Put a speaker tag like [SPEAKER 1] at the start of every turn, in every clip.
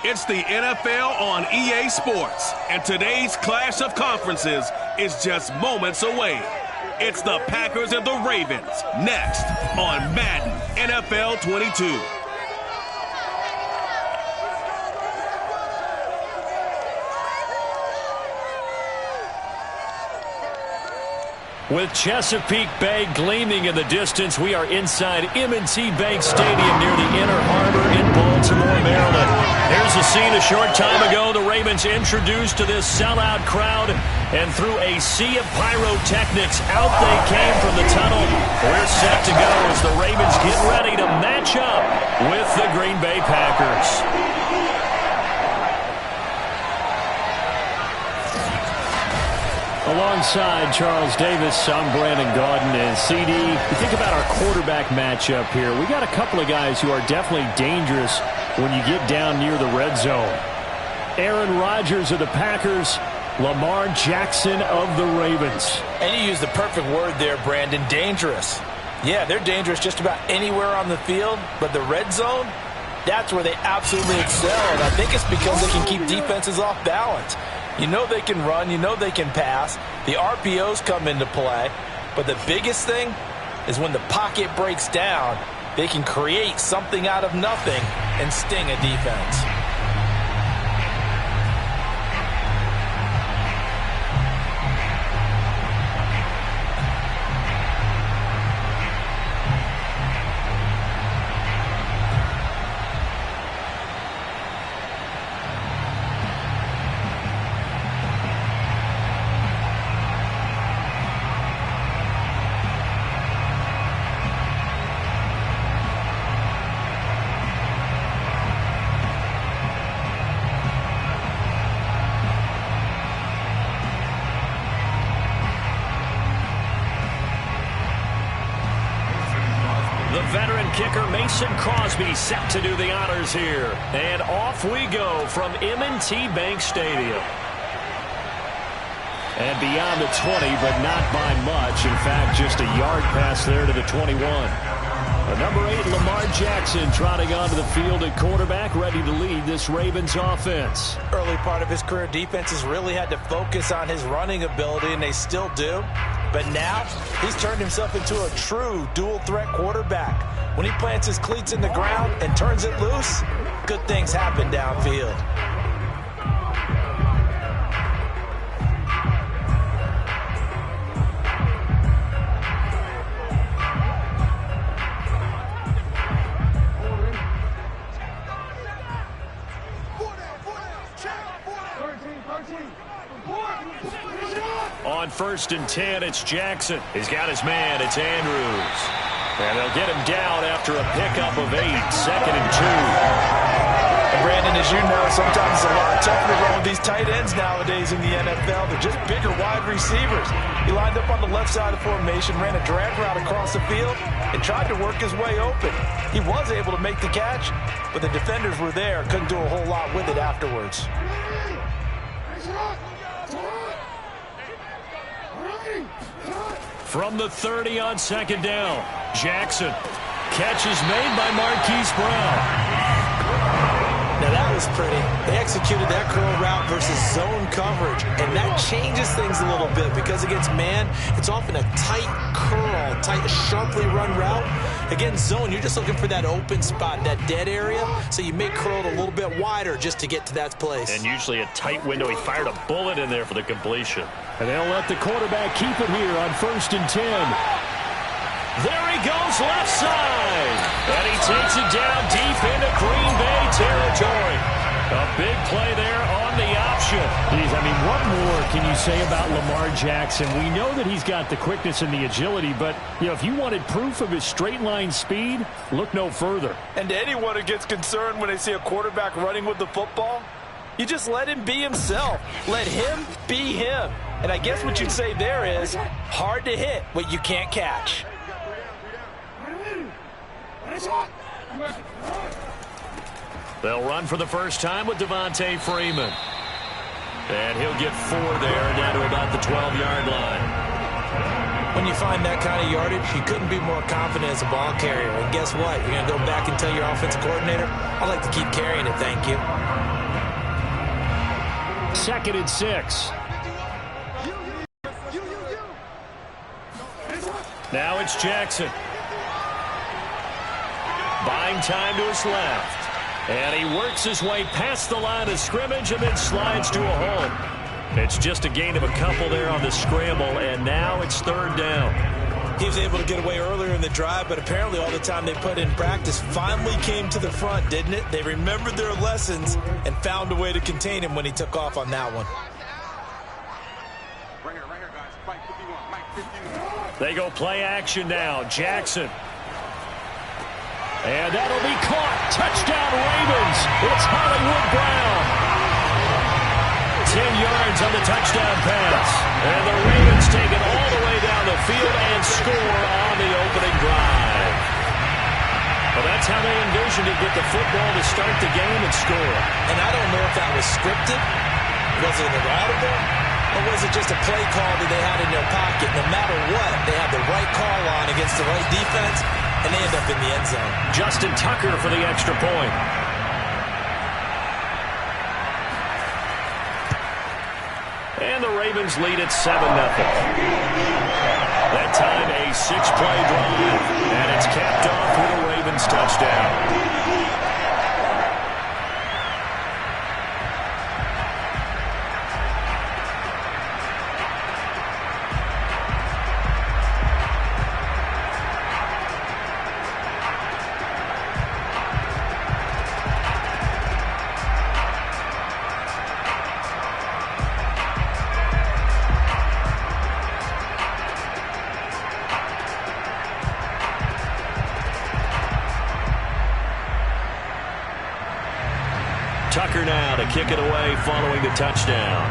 [SPEAKER 1] It's the NFL on EA Sports, and today's clash of conferences is just moments away. It's the Packers and the Ravens, next on Madden NFL 22.
[SPEAKER 2] With Chesapeake Bay gleaming in the distance, we are inside M&T Bank Stadium near the Inner Harbor in Baltimore, Maryland. Here's a scene a short time ago. The Ravens introduced to this sellout crowd, and through a sea of pyrotechnics, out they came from the tunnel. We're set to go as the Ravens get ready to match up with the Green Bay Packers. Alongside Charles Davis, I'm Brandon Gaudin, and CD. You think about our quarterback matchup here. We got a couple of guys who are definitely dangerous when you get down near the red zone. Aaron Rodgers of the Packers, Lamar Jackson of the Ravens.
[SPEAKER 3] And you use the perfect word there, Brandon, dangerous. Yeah, they're dangerous just about anywhere on the field, but the red zone, that's where they absolutely excel, and I think it's because they can keep defenses off balance. You know they can run. You know they can pass. The RPOs come into play. But the biggest thing is when the pocket breaks down, they can create something out of nothing and sting a defense.
[SPEAKER 2] Kicker Mason Crosby set to do the honors here. And off we go from M&T Bank Stadium. And beyond the 20, but not by much. In fact, just a yard pass there to the 21. Number 8, Lamar Jackson, trotting onto the field at quarterback, ready to lead this Ravens offense.
[SPEAKER 3] Early part of his career, defenses really had to focus on his running ability, and they still do. But now, he's turned himself into a true dual-threat quarterback. When he plants his cleats in the ground and turns it loose, good things happen downfield.
[SPEAKER 2] On 1st and 10, it's Jackson. He's got his man. It's Andrews. And they'll get him down after a pickup of 8, 2nd and 2.
[SPEAKER 3] And Brandon, as you know, sometimes it's a lot tougher to run with these tight ends nowadays in the NFL. They're just bigger wide receivers. He lined up on the left side of the formation, ran a drag route across the field, and tried to work his way open. He was able to make the catch, but the defenders were there. Couldn't do a whole lot with it afterwards.
[SPEAKER 2] From the 30 on 2nd down, Jackson. Catch is made by Marquise Brown.
[SPEAKER 3] Now that was pretty. They executed that curl route versus zone coverage, and that changes things a little bit because against man, it's often a tight curl, tight, sharply run route. Against zone, you're just looking for that open spot, that dead area, so you may curl it a little bit wider just to get to that place.
[SPEAKER 2] And usually a tight window. He fired a bullet in there for the completion. And they'll let the quarterback keep it here on 1st and 10. There he goes, left side. And he takes it down deep into Green Bay territory. A big play there on the option. Geez, I mean, what more can you say about Lamar Jackson? We know that he's got the quickness and the agility, but, you know, if you wanted proof of his straight line speed, look no further.
[SPEAKER 3] And to anyone who gets concerned when they see a quarterback running with the football, you just let him be himself. Let him be him. And I guess what you'd say there is hard to hit what you can't catch.
[SPEAKER 2] They'll run for the first time with Devontae Freeman. And he'll get 4 there, down to about the 12-yard line.
[SPEAKER 3] When you find that kind of yardage, you couldn't be more confident as a ball carrier. And guess what? You're going to go back and tell your offensive coordinator, I'd like to keep carrying it, thank you.
[SPEAKER 2] 2nd and 6. Now it's Jackson. Buying time to his left. And he works his way past the line of scrimmage and then slides to a home. It's just a gain of a couple there on the scramble, and now it's 3rd down.
[SPEAKER 3] He was able to get away earlier in the drive, but apparently all the time they put in practice finally came to the front, didn't it? They remembered their lessons and found a way to contain him when he took off on that one.
[SPEAKER 4] Right here, guys. Mike 51, Mike 51.
[SPEAKER 2] They go play action now. Jackson. And that'll be caught. Touchdown, Ravens. It's Hollywood Brown. 10 yards on the touchdown pass. And the Ravens take it all the way down the field and score on the opening drive. Well, that's how they envisioned it, get the football to start the game and score.
[SPEAKER 3] And I don't know if that was scripted. Was it audible? Or was it just a play call that they had in their pocket? No matter what, they had the right call on against the right defense, and they end up in the end zone.
[SPEAKER 2] Justin Tucker for the extra point. And the Ravens lead at 7-0. That time a 6-play drive, and it's capped off with a Ravens touchdown. Tucker now to kick it away following the touchdown.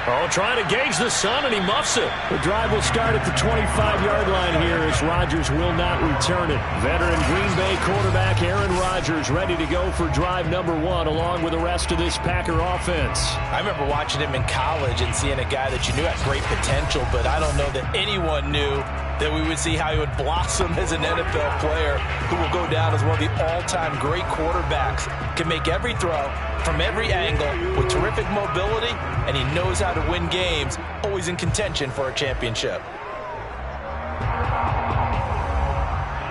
[SPEAKER 2] Oh, trying to gauge the sun, and he muffs it. The drive will start at the 25-yard line here as Rodgers will not return it. Veteran Green Bay quarterback Aaron Rodgers ready to go for drive number 1 along with the rest of this Packer offense.
[SPEAKER 3] I remember watching him in college and seeing a guy that you knew had great potential, but I don't know that anyone knew that we would see how he would blossom as an NFL player who will go down as one of the all-time great quarterbacks. Can make every throw from every angle with terrific mobility, and he knows how to win games, always in contention for a championship.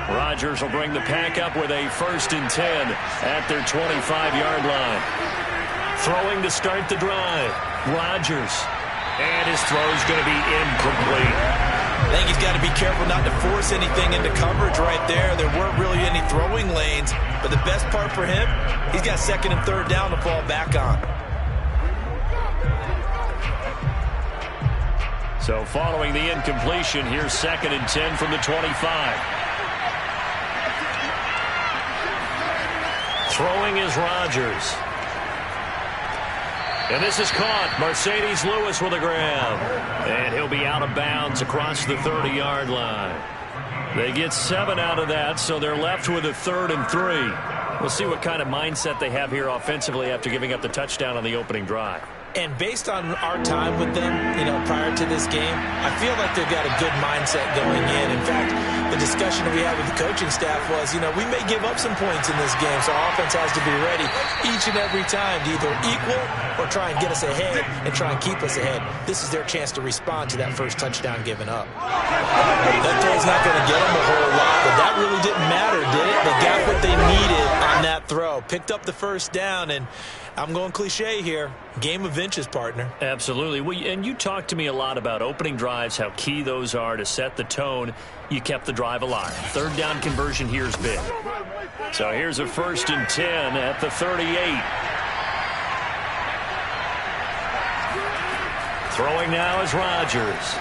[SPEAKER 2] Rodgers will bring the pack up with a 1st and 10 at their 25-yard line. Throwing to start the drive. Rodgers. And his throw's going to be incomplete.
[SPEAKER 3] I think he's got to be careful not to force anything into coverage right there. There weren't really any throwing lanes, but the best part for him, he's got 2nd and 3rd down to fall back on.
[SPEAKER 2] So following the incompletion, here's 2nd and 10 from the 25. Throwing is Rodgers. And this is caught. Mercedes Lewis with a grab. And he'll be out of bounds across the 30-yard line. They get 7 out of that, so they're left with a 3rd and 3. We'll see what kind of mindset they have here offensively after giving up the touchdown on the opening drive.
[SPEAKER 3] And based on our time with them, prior to this game, I feel like they've got a good mindset going in. In fact, the discussion we had with the coaching staff was, we may give up some points in this game, so our offense has to be ready each and every time to either equal or try and get us ahead and try and keep us ahead. This is their chance to respond to that first touchdown given up. That throw's not going to get them a whole lot, but that really didn't matter, did it? They got what they needed on that throw. Picked up the first down, and I'm going cliche here. Game of inches, partner.
[SPEAKER 2] Absolutely. And you talked to me a lot about opening drives, how key those are to set the tone. You kept the drive alive. 3rd down conversion here is big. So here's a 1st and 10 at the 38. Throwing now is Rodgers.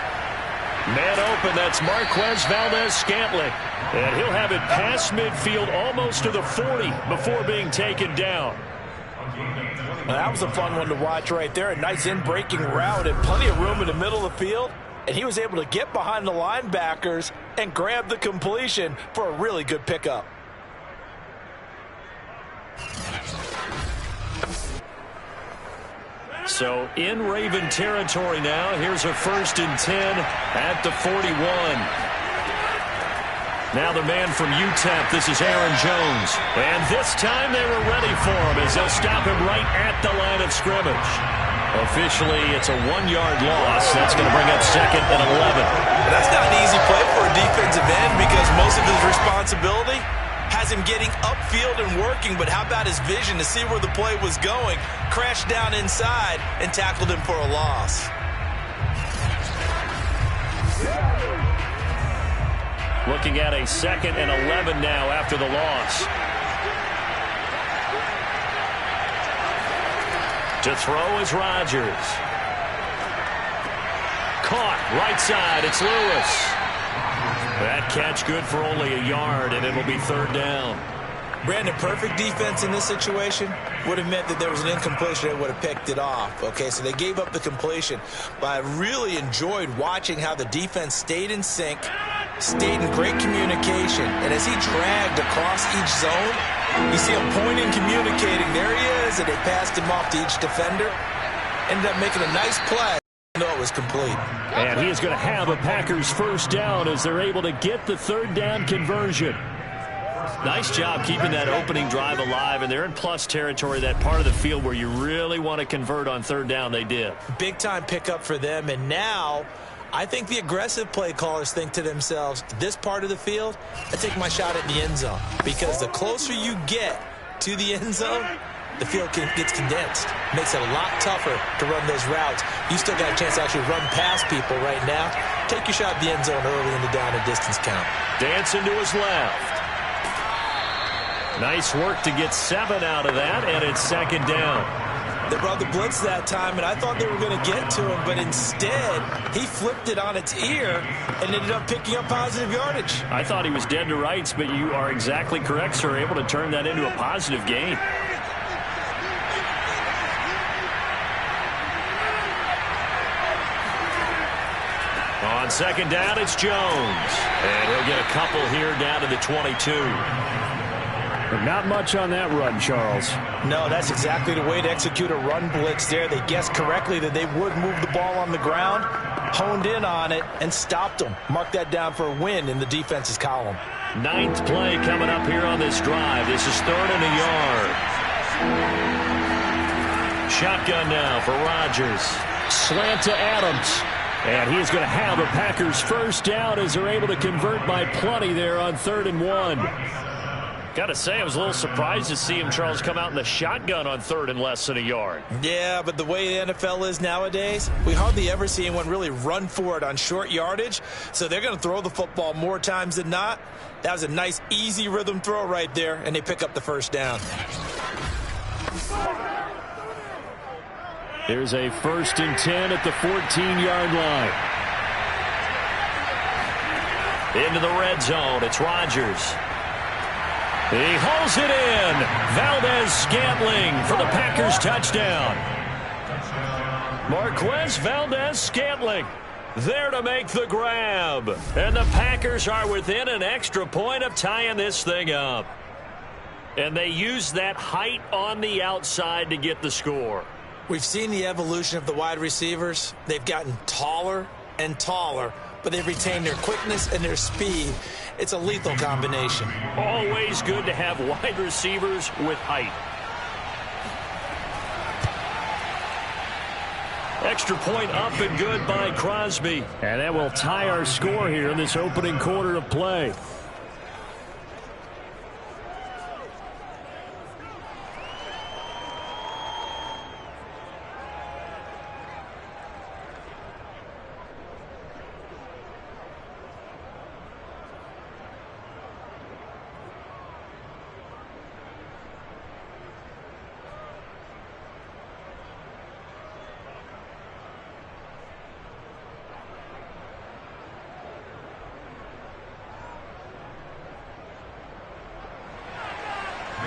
[SPEAKER 2] Man open, that's Marquez Valdez-Scantling. And he'll have it past midfield almost to the 40 before being taken down.
[SPEAKER 3] Well, that was a fun one to watch right there. A nice in-breaking route and plenty of room in the middle of the field. And he was able to get behind the linebackers and grab the completion for a really good pickup.
[SPEAKER 2] So in Raven territory now, here's a 1st and 10 at the 41. Now the man from UTEP, this is Aaron Jones. And this time they were ready for him as they'll stop him right at the line of scrimmage. Officially, it's a 1-yard loss. That's going to bring up 2nd and 11.
[SPEAKER 3] That's not an easy play for a defensive end because most of his responsibility has him getting upfield and working, but how about his vision to see where the play was going, crashed down inside, and tackled him for a loss.
[SPEAKER 2] Looking at a 2nd and 11 now after the loss. To throw is Rodgers. Caught right side. It's Lewis. That catch good for only a yard, and it'll be 3rd down.
[SPEAKER 3] Brandon, perfect defense in this situation would have meant that there was an incompletion that would have picked it off. Okay, so they gave up the completion. But I really enjoyed watching how the defense stayed in sync, stayed in great communication. And as he dragged across each zone, you see him pointing, communicating. There he is, and they passed him off to each defender. Ended up making a nice play. No, it was complete.
[SPEAKER 2] And he is going to have a Packers 1st down as they're able to get the 3rd down conversion. Nice job keeping that opening drive alive, and they're in plus territory, that part of the field where you really want to convert on 3rd down. They did. Big-time
[SPEAKER 3] pickup for them, and now I think the aggressive play callers think to themselves, this part of the field, I take my shot at the end zone, because the closer you get to the end zone, the field gets condensed. Makes it a lot tougher to run those routes. You still got a chance to actually run past people right now. Take your shot at the end zone early in the down and distance count.
[SPEAKER 2] Dancing to his left. Nice work to get 7 out of that, and it's 2nd down.
[SPEAKER 3] They brought the blitz that time, and I thought they were going to get to him, but instead, he flipped it on its ear and ended up picking up positive yardage.
[SPEAKER 2] I thought he was dead to rights, but you are exactly correct, sir, able to turn that into a positive gain. On 2nd down, it's Jones. And he'll get a couple here down to the 22.
[SPEAKER 5] But not much on that run, Charles.
[SPEAKER 3] No, that's exactly the way to execute a run blitz there. They guessed correctly that they would move the ball on the ground, honed in on it, and stopped them. Mark that down for a win in the defense's column.
[SPEAKER 2] 9th play coming up here on this drive. This is 3rd and a yard. Shotgun now for Rodgers. Slant to Adams. And he's going to have a Packers 1st down as they're able to convert by plenty there on 3rd and 1. Got to say, I was a little surprised to see him, Charles, come out in the shotgun on 3rd and less than a yard.
[SPEAKER 3] Yeah, but the way the NFL is nowadays, we hardly ever see anyone really run for it on short yardage. So they're going to throw the football more times than not. That was a nice, easy rhythm throw right there, and they pick up the 1st down.
[SPEAKER 2] There's a 1st and 10 at the 14-yard line. Into the red zone. It's Rodgers. He hauls it in. Valdez-Scantling for the Packers touchdown. Marquez Valdez-Scantling there to make the grab. And the Packers are within an extra point of tying this thing up. And they use that height on the outside to get the score.
[SPEAKER 3] We've seen the evolution of the wide receivers. They've gotten taller and taller, but they've retained their quickness and their speed. It's a lethal combination.
[SPEAKER 2] Always good to have wide receivers with height. Extra point up and good by Crosby.
[SPEAKER 5] And that will tie our score here in this opening quarter of play.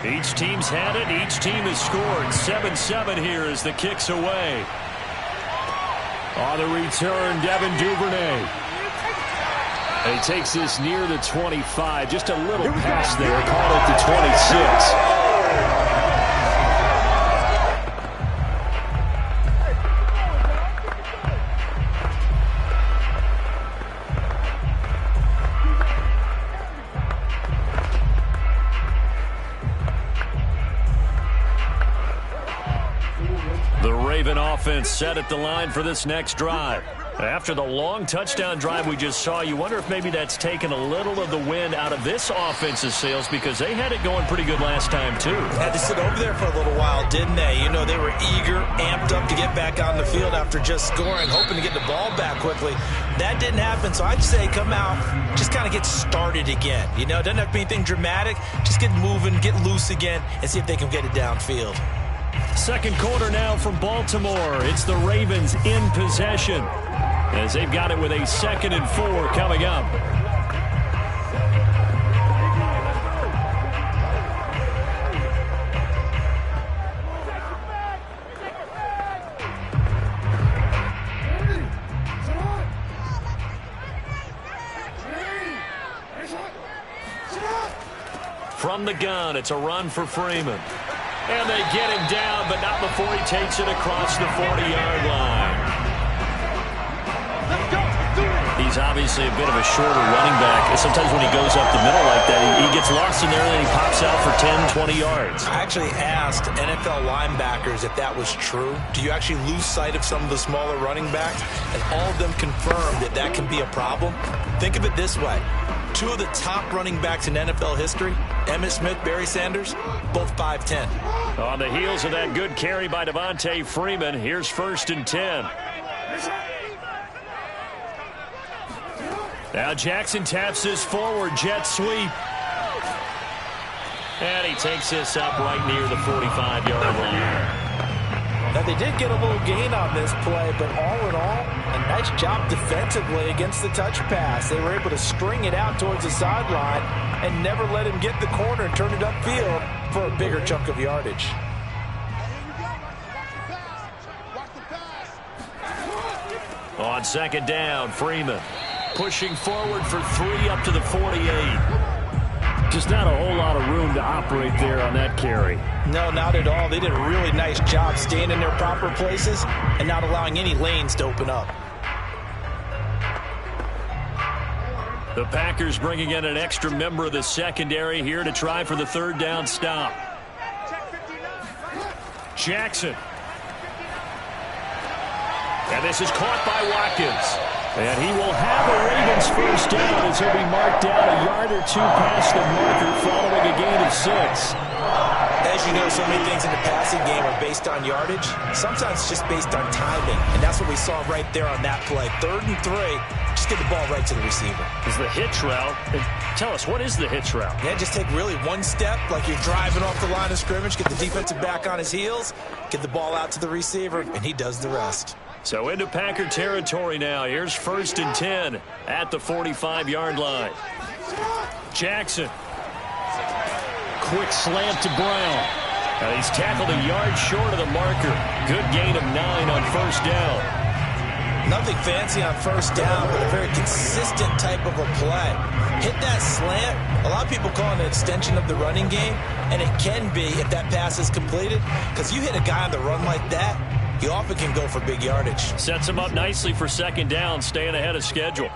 [SPEAKER 2] Each team's had it. Each team has scored. 7-7 here as the kick's away.
[SPEAKER 5] On the return, Devin Duvernay. And he takes this near the 25. Just a little pass there. Call it the 26.
[SPEAKER 2] The Raven offense set at the line for this next drive. After the long touchdown drive we just saw, you wonder if maybe that's taken a little of the wind out of this offense's sails because they had it going pretty good last time, too.
[SPEAKER 3] Had to sit over there for a little while, didn't they? You know, they were eager, amped up to get back on the field after just scoring, hoping to get the ball back quickly. That didn't happen, so I'd say come out, just kind of get started again. You know, it doesn't have to be anything dramatic. Just get moving, get loose again, and see if they can get it downfield.
[SPEAKER 2] Second quarter now from Baltimore. It's the Ravens in possession, as they've got it with a 2nd and 4 coming up. From the gun, it's a run for Freeman. And they get him down, but not before he takes it across the 40-yard line. He's obviously a bit of a shorter running back. Sometimes when he goes up the middle like that, he gets lost in there and he pops out for 10, 20 yards.
[SPEAKER 3] I actually asked NFL linebackers if that was true. Do you actually lose sight of some of the smaller running backs? And all of them confirmed that that can be a problem. Think of it this way. 2 of the top running backs in NFL history, Emmitt Smith, Barry Sanders, both 5'10".
[SPEAKER 2] On the heels of that good carry by Devontae Freeman, here's 1st and 10. Now Jackson taps this forward jet sweep. And he takes this up right near the 45-yard line.
[SPEAKER 3] Now, they did get a little gain on this play, but all in all, a nice job defensively against the touch pass. They were able to string it out towards the sideline and never let him get the corner and turn it upfield for a bigger chunk of yardage.
[SPEAKER 2] On 2nd down, Freeman pushing forward for 3 up to the 48. Just not a whole lot of room to operate there on that carry.
[SPEAKER 3] No, not at all. They did a really nice job staying in their proper places and not allowing any lanes to open up.
[SPEAKER 2] The Packers bringing in an extra member of the secondary here to try for the 3rd down stop. Jackson. And this is caught by Watkins. And he will have a Ravens 1st down as he'll be marked down a yard or 2 past the marker following a gain of 6.
[SPEAKER 3] As you know, so many things in the passing game are based on yardage. Sometimes it's just based on timing. And that's what we saw right there on that play. 3rd and 3, just get the ball right to the receiver.
[SPEAKER 2] Is the hitch route. Tell us, what is the hitch route?
[SPEAKER 3] Yeah, just take really one step like you're driving off the line of scrimmage, get the defensive back on his heels, get the ball out to the receiver, and he does the rest.
[SPEAKER 2] So into Packer territory now. Here's 1st and 10 at the 45-yard line. Jackson. Quick slant to Brown. And he's tackled a yard short of the marker. Good gain of 9 on 1st down.
[SPEAKER 3] Nothing fancy on 1st down, but a very consistent type of a play. Hit that slant. A lot of people call it an extension of the running game, and it can be if that pass is completed, because you hit a guy on the run like that, you often can go for big yardage. Sets
[SPEAKER 2] him up nicely for 2nd down, staying ahead of schedule.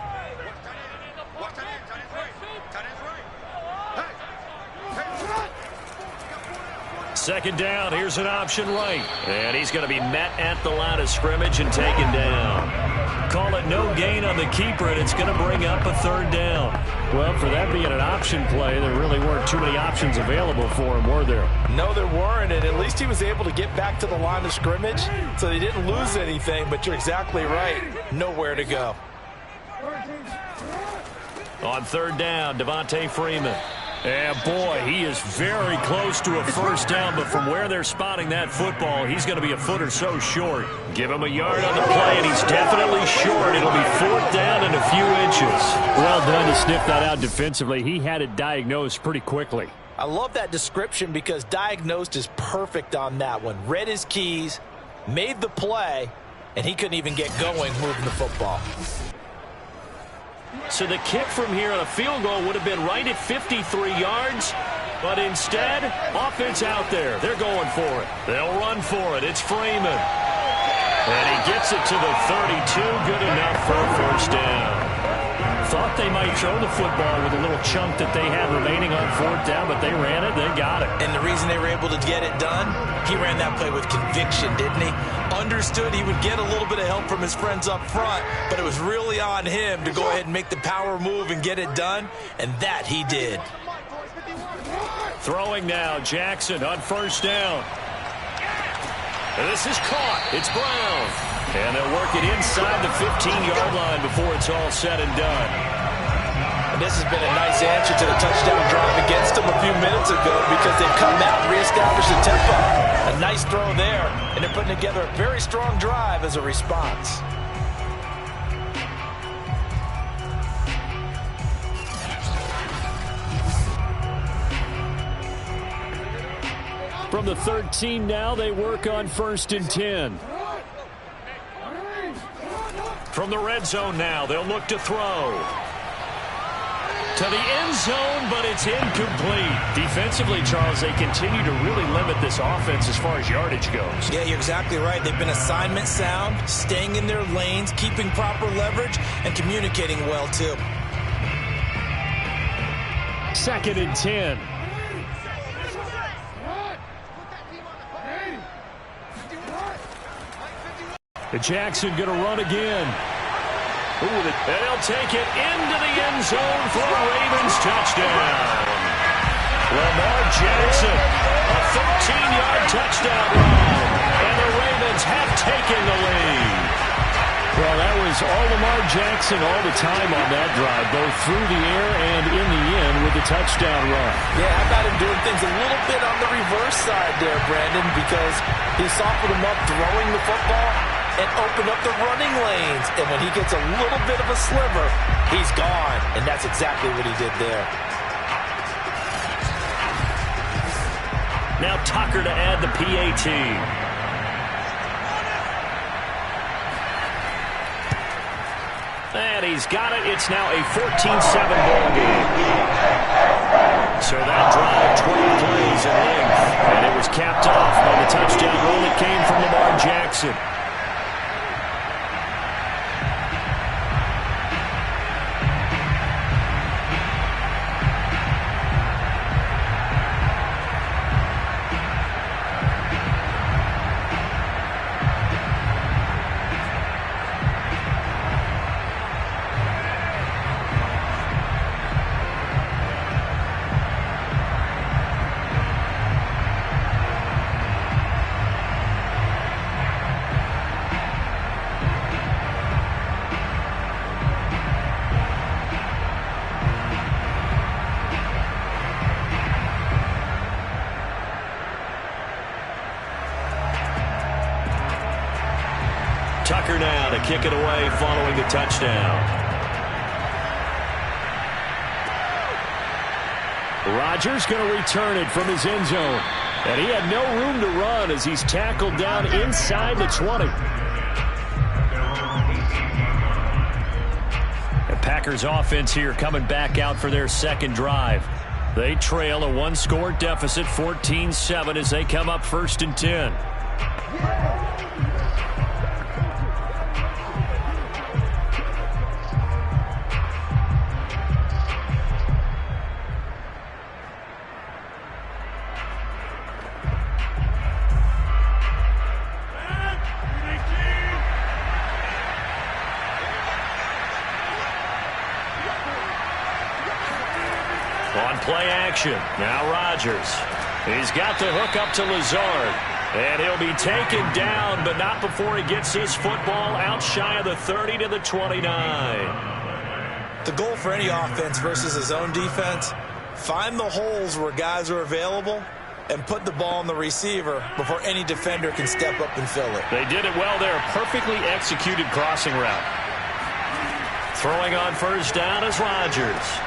[SPEAKER 2] Second down, here's an option right. And he's going to be met at the line of scrimmage and taken down. Call it no gain on the keeper, and it's going to bring up a 3rd down. Well, for that being an option play, there really weren't too many options available for him, were there?
[SPEAKER 3] No, there weren't, and at least he was able to get back to the line of scrimmage, so they didn't lose anything, but you're exactly right. Nowhere to go.
[SPEAKER 2] On 3rd down, Devontae Freeman. And boy, he is very close to a 1st down, but from where they're spotting that football, he's going to be a foot or so short. Give him a yard on the play, and he's definitely short. It'll be 4th down and a few inches.
[SPEAKER 5] Well done to sniff that out defensively. He had it diagnosed pretty quickly.
[SPEAKER 3] I love that description because diagnosed is perfect on that one. Read his keys, made the play, and he couldn't even get going moving the football.
[SPEAKER 2] So the kick from here on a field goal would have been right at 53 yards. But instead, offense out there. They're going for it. They'll run for it. It's Freeman. And he gets it to the 32. Good enough for a 1st down. thought they might throw the football with a little chunk that they had remaining on fourth down, but they ran it, they got it.
[SPEAKER 3] And the reason they were able to get it done, he ran that play with conviction, didn't he? Understood he would get a little bit of help from his friends up front, but it was really on him to go ahead and make the power move and get it done, and that he did.
[SPEAKER 2] Throwing now, Jackson on first down. And this is caught. It's Brown. And they'll work it inside the 15-yard line before it's all said and done.
[SPEAKER 3] And this has been a nice answer to the touchdown drive against them a few minutes ago because they've come out and reestablished the tempo. A nice throw there, and they're putting together a very strong drive as a response.
[SPEAKER 2] From the 13 now, they work on 1st and 10. From the red zone now, they'll look to throw. To the end zone, but it's incomplete. Defensively, Charles, they continue to really limit this offense as far as yardage goes.
[SPEAKER 3] Yeah, you're exactly right. They've been assignment sound, staying in their lanes, keeping proper leverage, and communicating well, too.
[SPEAKER 2] 2nd and 10. Jackson going to run again. And he'll take it into the end zone for a Ravens touchdown. Lamar Jackson, a 13-yard touchdown run. And the Ravens have taken the lead. Well, that was all Lamar Jackson all the time on that drive, both through the air and in the end with the touchdown run.
[SPEAKER 3] Yeah, I got him doing things a little bit on the reverse side there, Brandon, because he softened him up throwing the football and opened up the running lanes. And when he gets a little bit of a sliver, he's gone. And that's exactly what he did there.
[SPEAKER 2] Now Tucker to add the PAT. And he's got it. It's now a 14-7 ball game. So that drive, 20 plays in length. And it was capped off by the touchdown run that came from Lamar Jackson. Tucker now to kick it away following the touchdown. Rodgers going to return it from his end zone. And he had no room to run as he's tackled down inside the 20. The Packers offense here coming back out for their second drive. They trail a one-score deficit, 14-7, as they come up 1st and 10. On play action, now Rodgers. He's got the hook up to Lazard. And he'll be taken down, but not before he gets his football out shy of the 30 to the 29.
[SPEAKER 3] The goal for any offense versus his own defense, find the holes where guys are available and put the ball on the receiver before any defender can step up and fill it.
[SPEAKER 2] They did it well there. Perfectly executed crossing route. Throwing on first down is Rodgers.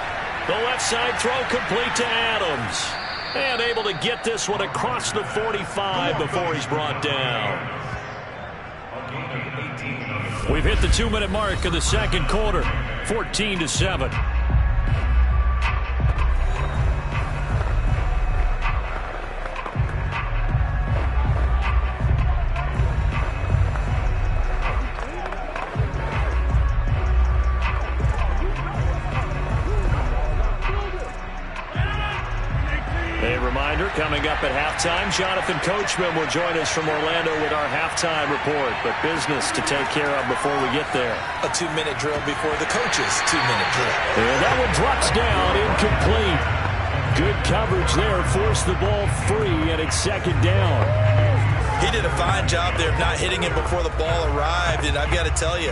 [SPEAKER 2] The left side throw complete to Adams. And able to get this one across the 45 before he's brought down. We've hit the 2-minute mark of the second quarter. 14-7. Coming up at halftime, Jonathan Coachman will join us from Orlando with our halftime report. But business to take care of before we get there.
[SPEAKER 3] A 2-minute drill before the coach's 2-minute drill.
[SPEAKER 2] And that one drops down, incomplete. Good coverage there, forced the ball free, and it's second down.
[SPEAKER 3] He did a fine job there of not hitting him before the ball arrived, and I've got to tell you,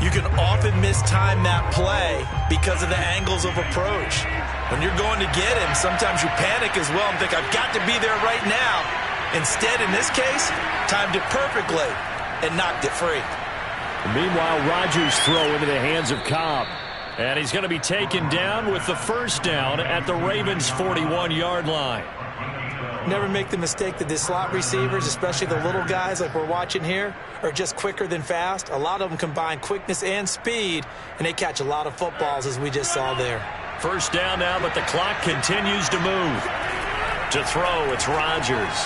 [SPEAKER 3] you can often mistime that play because of the angles of approach. When you're going to get him, sometimes you panic as well and think, I've got to be there right now. Instead, in this case, timed it perfectly and knocked it free.
[SPEAKER 2] Meanwhile, Rodgers' throw into the hands of Cobb. And he's going to be taken down with the first down at the Ravens' 41-yard line.
[SPEAKER 3] Never make the mistake that the slot receivers, especially the little guys like we're watching here, are just quicker than fast. A lot of them combine quickness and speed, and they catch a lot of footballs, as we just saw there.
[SPEAKER 2] First down now, but the clock continues to move. To throw, it's Rodgers.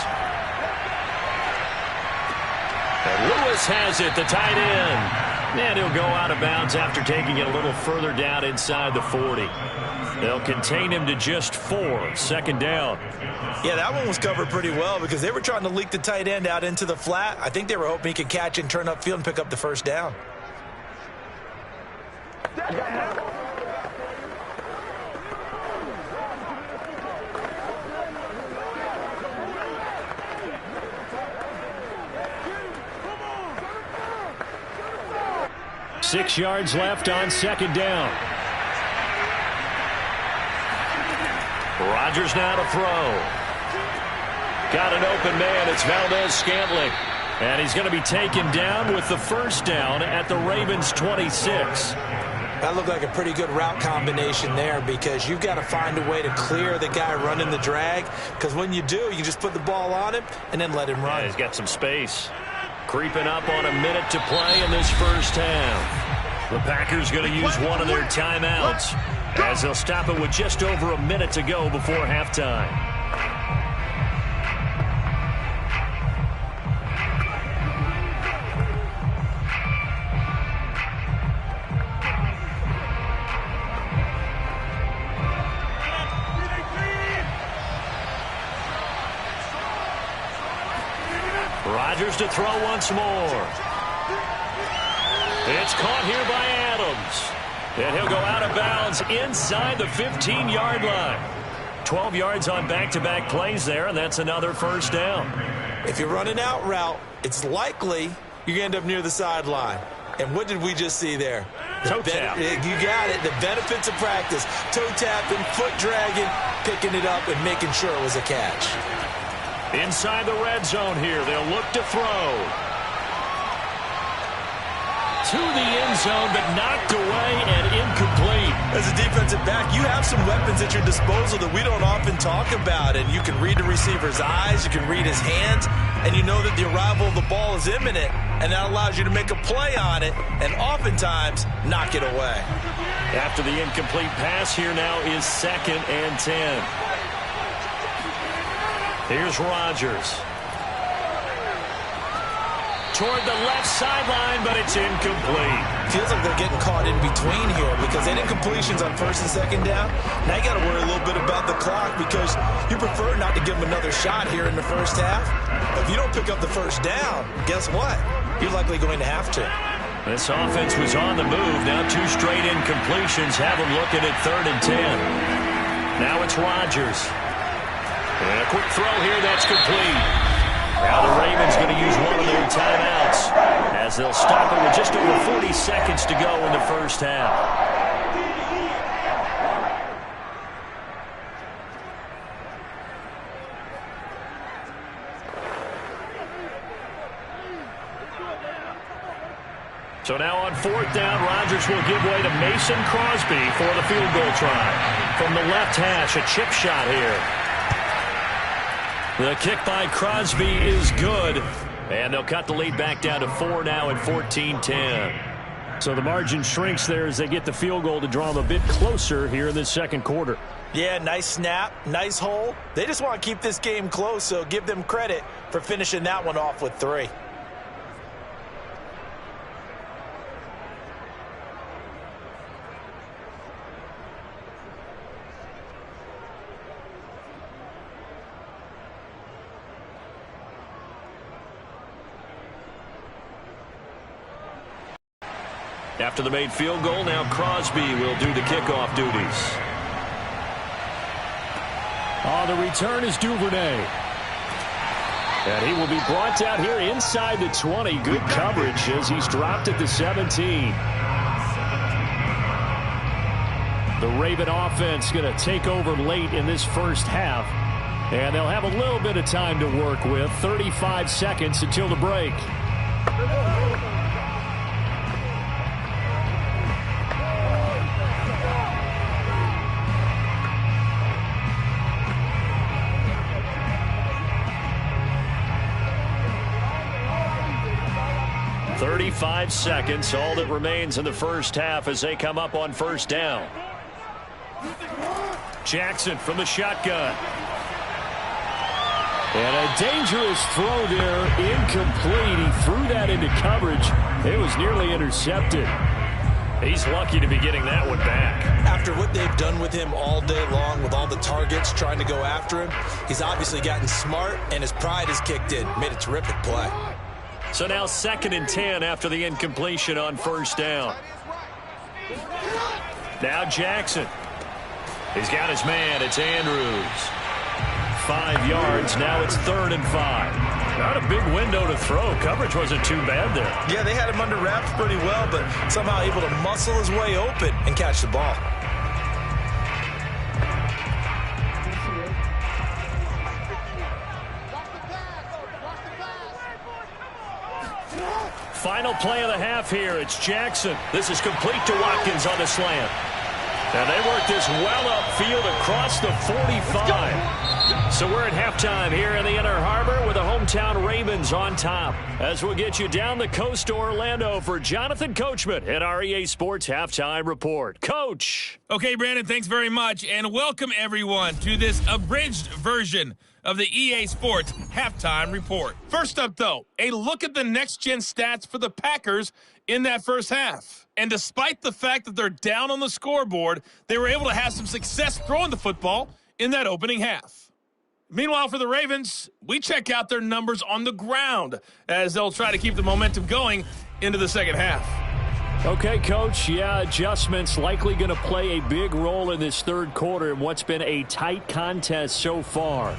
[SPEAKER 2] And Lewis has it, the tight end. And he'll go out of bounds after taking it a little further down inside the 40. They'll contain him to just 4. Second down.
[SPEAKER 3] Yeah, that one was covered pretty well because they were trying to leak the tight end out into the flat. I think they were hoping he could catch and turn upfield and pick up the first down.
[SPEAKER 2] Six yards left on second down. Rodgers now to throw. Got an open man. It's Valdez-Scantling. And he's going to be taken down with the first down at the Ravens' 26.
[SPEAKER 3] That looked like a pretty good route combination there because you've got to find a way to clear the guy running the drag, because when you do, you just put the ball on him and then let him run.
[SPEAKER 2] Yeah, he's got some space. Creeping up on a minute to play in this first half. The Packers going to use one of their timeouts as they'll stop it with just over a minute to go before halftime. Rodgers to throw once more. It's caught here by Adams. And he'll go out of bounds inside the 15-yard line. 12 yards on back-to-back plays there, and that's another first down.
[SPEAKER 3] If you're running out route, it's likely you're going to end up near the sideline. And what did we just see there?
[SPEAKER 2] Toe tap.
[SPEAKER 3] You got it. The benefits of practice. Toe tapping, foot dragging, picking it up, and making sure it was a catch.
[SPEAKER 2] Inside the red zone here, they'll look to throw. To the end zone, but knocked away and incomplete.
[SPEAKER 3] As a defensive back, you have some weapons at your disposal that we don't often talk about. And you can read the receiver's eyes, you can read his hands, and you know that the arrival of the ball is imminent. And that allows you to make a play on it and oftentimes knock it away.
[SPEAKER 2] After the incomplete pass, here now is 2nd and 10. Here's Rodgers. Toward the left sideline, but it's incomplete.
[SPEAKER 3] Feels like they're getting caught in between here because they did incompletions on 1st and 2nd down. Now you got to worry a little bit about the clock because you prefer not to give them another shot here in the first half. If you don't pick up the first down, guess what? You're likely going to have to.
[SPEAKER 2] This offense was on the move. Now 2 straight incompletions have them looking at 3rd and 10. Now it's Rodgers. And a quick throw here that's complete. Now the Ravens going to use one of their timeouts as they'll stop it with just over 40 seconds to go in the first half. So now on 4th down, Rodgers will give way to Mason Crosby for the field goal try. From the left hash, a chip shot here. The kick by Crosby is good. And they'll cut the lead back down to 4 now at 14-10. So the margin shrinks there as they get the field goal to draw them a bit closer here in the second quarter.
[SPEAKER 3] Yeah, nice snap, nice hole. They just want to keep this game close, so give them credit for finishing that one off with 3.
[SPEAKER 2] After the made field goal, now Crosby will do the kickoff duties.
[SPEAKER 5] On the return is Duvernay. And he will be brought down here inside the 20. Good coverage as he's dropped at the 17. The Raven offense going to take over late in this first half. And they'll have a little bit of time to work with. 35 seconds until the break. "35 seconds, all that remains in the first half as they come up on first down. Jackson from the shotgun. And a dangerous throw there, incomplete. He threw that into coverage. It was nearly intercepted. He's lucky to be getting that one back.
[SPEAKER 3] After what they've done with him all day long, with all the targets trying to go after him, he's obviously gotten smart, and his pride has kicked in. Made a terrific play.
[SPEAKER 2] So now 2nd and 10 after the incompletion on first down. Now Jackson. He's got his man. It's Andrews. 5 yards. Now it's 3rd and 5. Not a big window to throw. Coverage wasn't too bad there.
[SPEAKER 3] Yeah, they had him under wraps pretty well, but somehow able to muscle his way open and catch the ball.
[SPEAKER 2] Final play of the half here. It's Jackson. This is complete to Watkins on the slant. And they work this well upfield across the 45. So we're at halftime here in the Inner Harbor with the hometown Ravens on top. As we'll get you down the coast to Orlando for Jonathan Coachman at our EA Sports Halftime Report. Coach.
[SPEAKER 6] Okay, Brandon, thanks very much. And welcome, everyone, to this abridged version of the EA Sports Halftime Report. First up, though, a look at the next-gen stats for the Packers in that first half. And despite the fact that they're down on the scoreboard, they were able to have some success throwing the football in that opening half. Meanwhile, for the Ravens, we check out their numbers on the ground as they'll try to keep the momentum going into the second half.
[SPEAKER 5] Okay, Coach, yeah, adjustments likely going to play a big role in this third quarter in what's been a tight contest so far.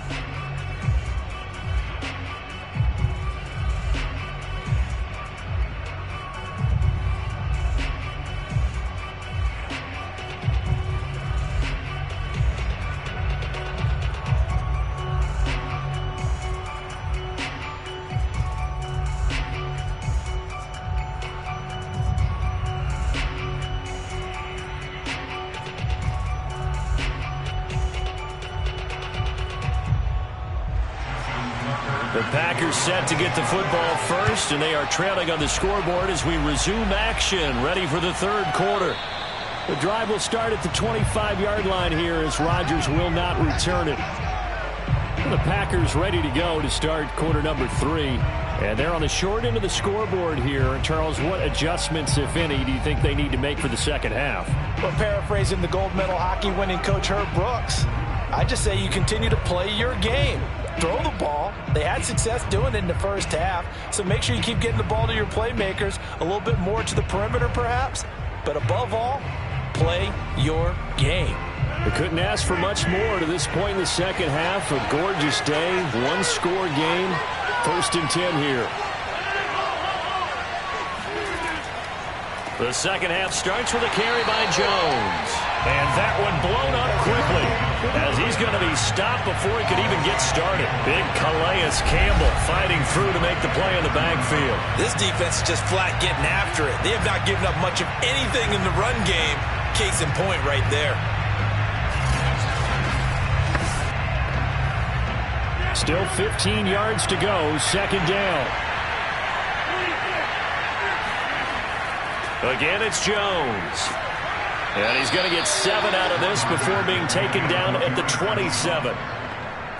[SPEAKER 5] The Packers set to get the football first, and they are trailing on the scoreboard as we resume action, ready for the third quarter. The drive will start at the 25-yard line here as Rodgers will not return it. The Packers ready to go to start quarter number 3. And they're on the short end of the scoreboard here. And Charles, what adjustments, if any, do you think they need to make for the second half?
[SPEAKER 3] Well, paraphrasing the gold medal hockey winning coach Herb Brooks, I just say you continue to play your game. Throw the ball. They had success doing it in the first half, so make sure you keep getting the ball to your playmakers, a little bit more to the perimeter perhaps, but above all, play your game.
[SPEAKER 5] They couldn't ask for much more to this point in the second half. A gorgeous day, one-score game, 1st and 10 here.
[SPEAKER 2] The second half starts with a carry by Jones. And that one blown up quickly as he's going to be stopped before he could even get started. Big Calais Campbell fighting through to make the play in the backfield.
[SPEAKER 3] This defense is just flat getting after it. They have not given up much of anything in the run game. Case in point right there.
[SPEAKER 5] Still 15 yards to go, second down.
[SPEAKER 2] Again, it's Jones. And he's going to get 7 out of this before being taken down at the 27.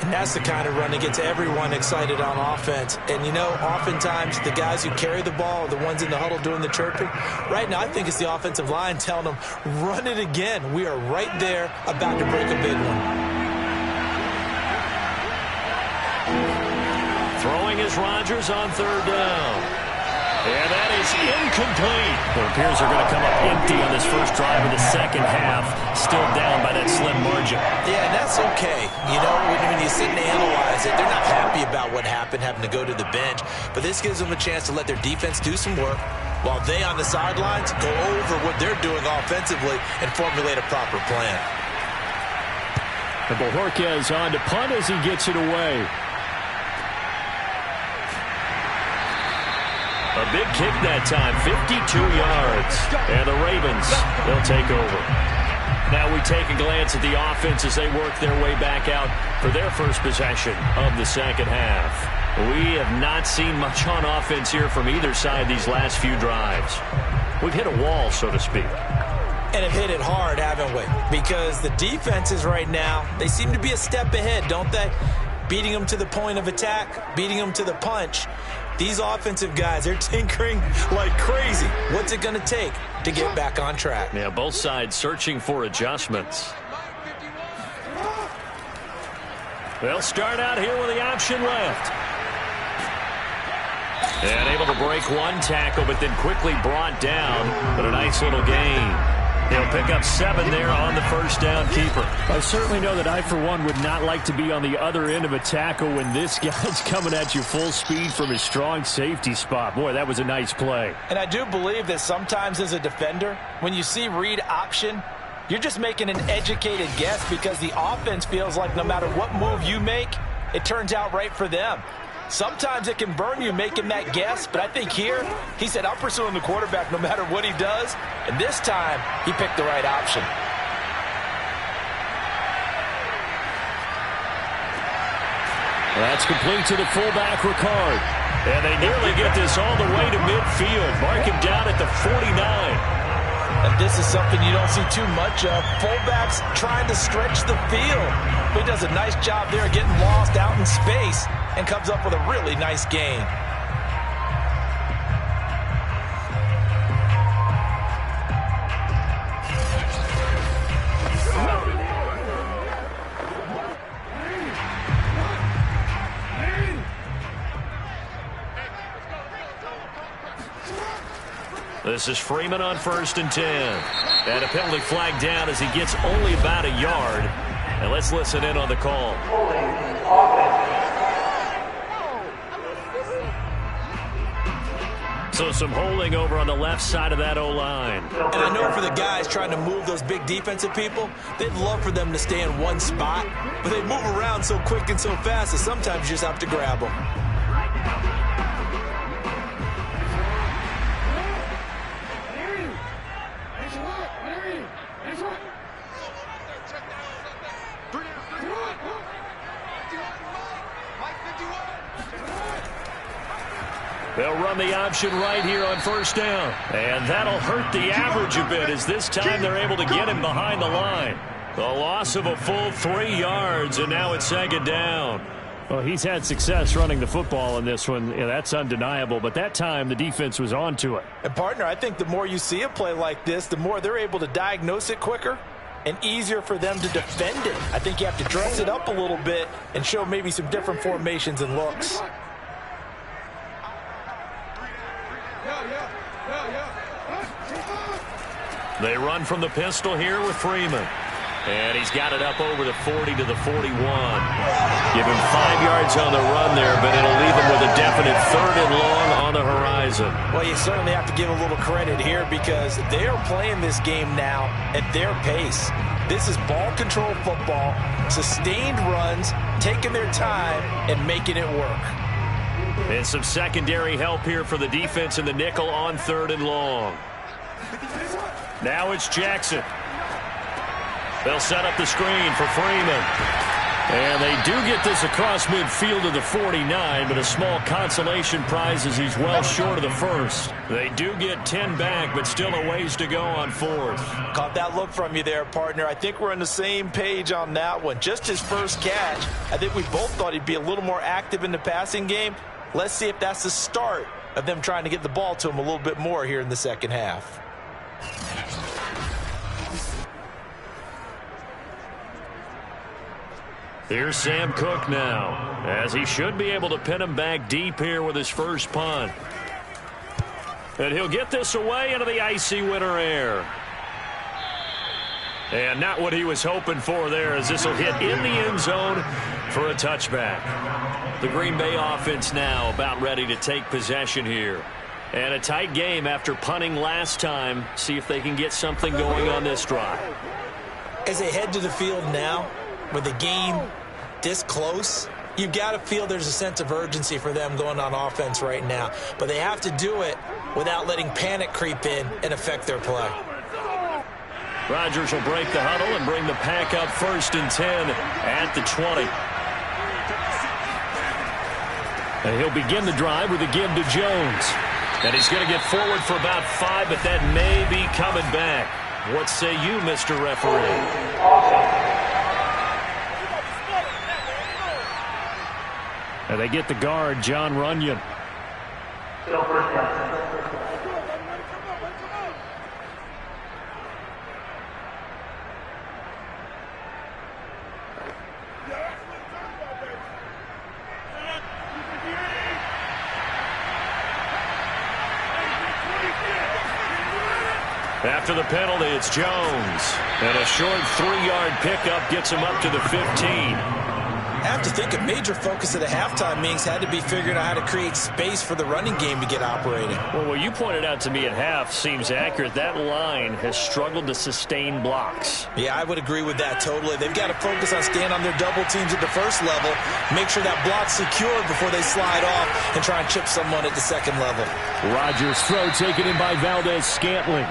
[SPEAKER 3] And that's the kind of run that gets everyone excited on offense. And, you know, oftentimes the guys who carry the ball are the ones in the huddle doing the chirping. Right now, I think it's the offensive line telling them, run it again. We are right there about to break a big one.
[SPEAKER 2] Throwing is Rodgers on 3rd down. And that is incomplete. It appears they're going to come up empty on this first drive of the second half, still down by that slim margin.
[SPEAKER 3] Yeah, and that's okay. You know, when you sit and analyze it, they're not happy about what happened, having to go to the bench. But this gives them a chance to let their defense do some work while they on the sidelines go over what they're doing offensively and formulate a proper plan.
[SPEAKER 2] And Bojorquez on to punt as he gets it away. A big kick that time, 52 yards. And the Ravens, they'll take over. Now we take a glance at the offense as they work their way back out for their first possession of the second half. We have not seen much on offense here from either side these last few drives. We've hit a wall, so to speak.
[SPEAKER 3] And have hit it hard, haven't we? Because the defenses right now, they seem to be a step ahead, don't they? Beating them to the point of attack, beating them to the punch. These offensive guys, they're tinkering like crazy. What's it going to take to get back on track?
[SPEAKER 2] Yeah, both sides searching for adjustments. They'll start out here with the option left. And able to break one tackle, but then quickly brought down. But a nice little gain. He'll pick up 7 there on the first down keeper. I certainly know that I, for one, would not like to be on the other end of a tackle when this guy's coming at you full speed from his strong safety spot. Boy, that was a nice play.
[SPEAKER 3] And I do believe that sometimes as a defender, when you see read option, you're just making an educated guess because the offense feels like no matter what move you make, it turns out right for them. Sometimes it can burn you making that guess, but I think here he said, I'm pursuing the quarterback no matter what he does, and this time he picked the right option.
[SPEAKER 2] That's complete to the fullback, Ricard. And they nearly get this all the way to midfield. Mark him down at the 49.
[SPEAKER 3] And this is something you don't see too much of. Fullbacks trying to stretch the field. But he does a nice job there getting lost out in space and comes up with a really nice gain.
[SPEAKER 2] This is Freeman on 1st and 10. And a penalty flag down as he gets only about a yard. And let's listen in on the call. So some holding over on the left side of that O-line.
[SPEAKER 3] And I know for the guys trying to move those big defensive people, they'd love for them to stay in one spot. But they move around so quick and so fast that sometimes you just have to grab them.
[SPEAKER 2] They'll run the option right here on 1st down. And that'll hurt the average a bit as this time they're able to get him behind the line. The loss of a full 3 yards, and now it's 2nd down. Well, he's had success running the football in this one. Yeah, that's undeniable. But that time, the defense was on to it.
[SPEAKER 3] And, partner, I think the more you see a play like this, the more they're able to diagnose it quicker and easier for them to defend it. I think you have to dress it up a little bit and show maybe some different formations and looks.
[SPEAKER 2] They run from the pistol here with Freeman. And he's got it up over the 40 to the 41. Give him 5 yards on the run there, but it'll leave him with a definite 3rd and long on the horizon.
[SPEAKER 3] Well, you certainly have to give a little credit here because they are playing this game now at their pace. This is ball control football, sustained runs, taking their time and making it work.
[SPEAKER 2] And some secondary help here for the defense in the nickel on 3rd and long. Now it's Jackson. They'll set up the screen for Freeman. And they do get this across midfield to the 49, but a small consolation prize as he's well short of the 1st. They do get 10 back, but still a ways to go on 4th.
[SPEAKER 3] Caught that look from you there, partner. I think we're on the same page on that one. Just his first catch. I think we both thought he'd be a little more active in the passing game. Let's see if that's the start of them trying to get the ball to him a little bit more here in the second half.
[SPEAKER 2] Here's Sam Cook now, as he should be able to pin him back deep here with his first punt. And he'll get this away into the icy winter air. And not what he was hoping for there, as this will hit in the end zone for a touchback. The Green Bay offense now about ready to take possession here. And a tight game after punting last time. See if they can get something going on this drive.
[SPEAKER 3] As they head to the field now, with the game this close, you've got to feel there's a sense of urgency for them going on offense right now. But they have to do it without letting panic creep in and affect their play.
[SPEAKER 2] Rodgers will break the huddle and bring the pack up 1st and 10 at the 20. And he'll begin the drive with a give to Jones. And he's going to get forward for about 5, but that may be coming back. What say you, Mr. Referee? And they get the guard, John Runyon. After the penalty, it's Jones. And a short 3-yard pickup gets him up to the 15.
[SPEAKER 3] I have to think a major focus of the halftime meetings had to be figuring out how to create space for the running game to get operating.
[SPEAKER 2] Well, what you pointed out to me at half seems accurate. That line has struggled to sustain blocks.
[SPEAKER 3] Yeah, I would agree with that totally. They've got to focus on staying on their double teams at the first level, make sure that block's secured before they slide off and try and chip someone at the second level.
[SPEAKER 2] Rodgers' throw taken in by Valdez-Scantling.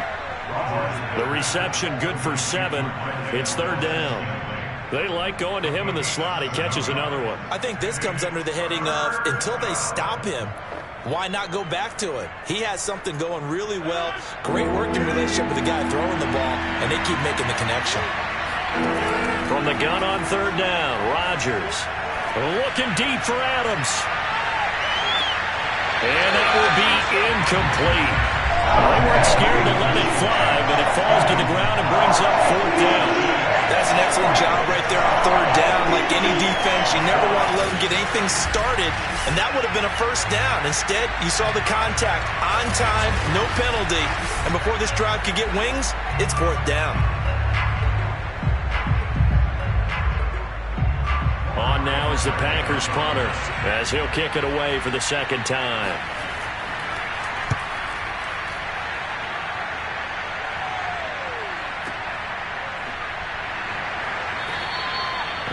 [SPEAKER 2] The reception good for 7. It's 3rd down. They like going to him in the slot. He catches another one.
[SPEAKER 3] I think this comes under the heading of until they stop him, why not go back to it? He has something going really well. Great working relationship with the guy throwing the ball, and they keep making the connection.
[SPEAKER 2] From the gun on 3rd down, Rodgers looking deep for Adams. And that will be incomplete. They weren't scared to let it fly, but it falls to the ground and brings up 4th down.
[SPEAKER 3] That's an excellent job right there on 3rd down. Like any defense, you never want to let them get anything started, and that would have been a 1st down. Instead, you saw the contact on time, no penalty, and before this drive could get wings, it's 4th down.
[SPEAKER 2] On now is the Packers punter, as he'll kick it away for the 2nd time.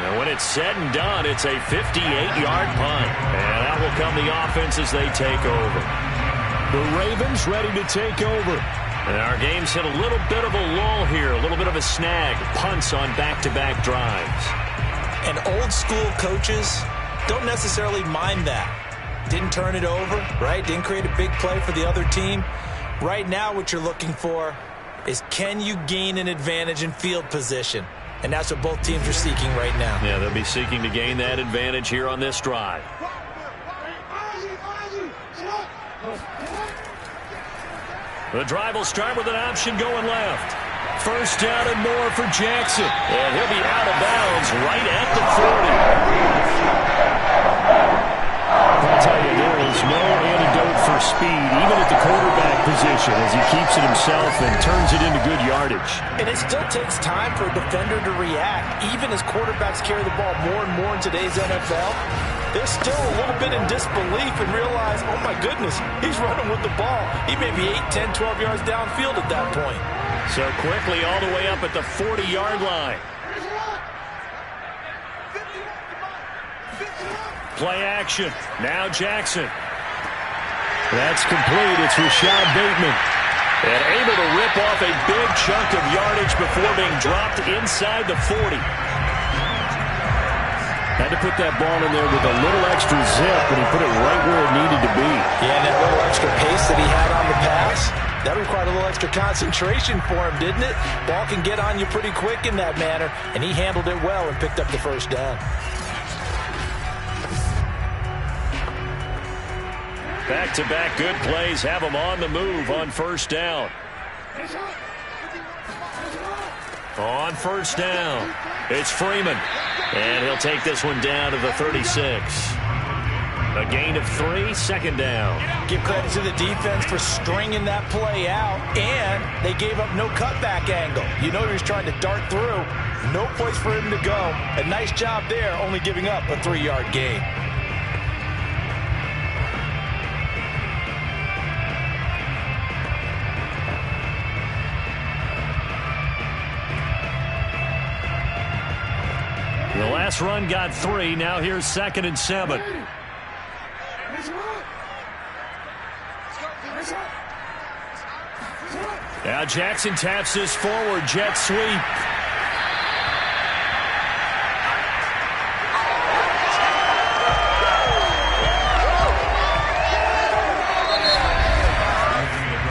[SPEAKER 2] And when it's said and done, it's a 58-yard punt. And that will come the offense as they take over. The Ravens ready to take over. And our game's hit a little bit of a lull here, a little bit of a snag. Punts on back-to-back drives.
[SPEAKER 3] And old-school coaches don't necessarily mind that. Didn't turn it over, right? Didn't create a big play for the other team. Right now what you're looking for is, can you gain an advantage in field position? And that's what both teams are seeking right now.
[SPEAKER 2] Yeah, they'll be seeking to gain that advantage here on this drive. The drive will start with an option going left. 1st down and more for Jackson. And he'll be out of bounds right at the 40. I'll tell you, there is no antidote for speed, even at the quarterback position, as he keeps it himself and turns it into good yardage.
[SPEAKER 3] And it still takes time for a defender to react. Even as quarterbacks carry the ball more and more in today's NFL, they're still a little bit in disbelief and realize, oh my goodness, he's running with the ball. He may be 8, 10, 12 yards downfield at that point.
[SPEAKER 2] So quickly all the way up at the 40-yard line. Play action. Now Jackson. That's complete. It's Rashad Bateman. And able to rip off a big chunk of yardage before being dropped inside the 40. Had to put that ball in there with a little extra zip, and he put it right where it needed to be.
[SPEAKER 3] Yeah, and that little extra pace that he had on the pass, that required a little extra concentration for him, didn't it? Ball can get on you pretty quick in that manner, and he handled it well and picked up the 1st down.
[SPEAKER 2] Back-to-back good plays have him on the move on 1st down. On 1st down, it's Freeman. And he'll take this one down to the 36. A gain of 3, second down.
[SPEAKER 3] Give credit to the defense for stringing that play out, and they gave up no cutback angle. You know he was trying to dart through. No place for him to go. A nice job there, only giving up a 3-yard gain.
[SPEAKER 2] The last run got 3. Now here's 2nd and 7. Now Jackson taps this forward, jet sweep.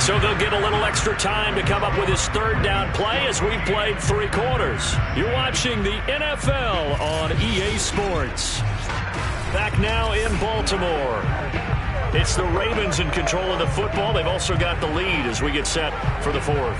[SPEAKER 2] So they'll get a little extra time to come up with his 3rd down play as we've played 3 quarters. You're watching the NFL on EA Sports. Back now in Baltimore. It's the Ravens in control of the football. They've also got the lead as we get set for the 4th.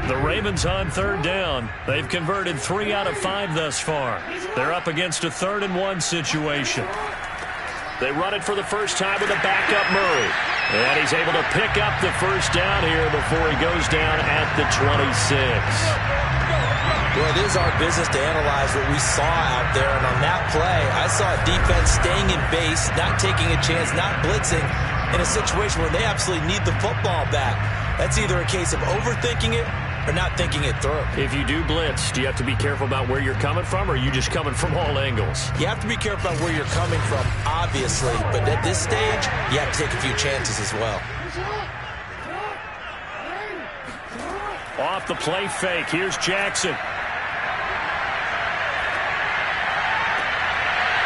[SPEAKER 2] The Ravens on 3rd down. They've converted 3 out of 5 thus far. They're up against a 3rd and 1 situation. They run it for the first time with a backup Murray. And he's able to pick up the first down here before he goes down at the 26.
[SPEAKER 3] Well, it is our business to analyze what we saw out there. And on that play, I saw a defense staying in base, not taking a chance, not blitzing in a situation where they absolutely need the football back. That's either a case of overthinking it or not thinking it through.
[SPEAKER 2] If you do blitz, do you have to be careful about where you're coming from, or are you just coming from all angles?
[SPEAKER 3] You have to be careful about where you're coming from, obviously. But at this stage, you have to take a few chances as well.
[SPEAKER 2] Off the play fake, here's Jackson.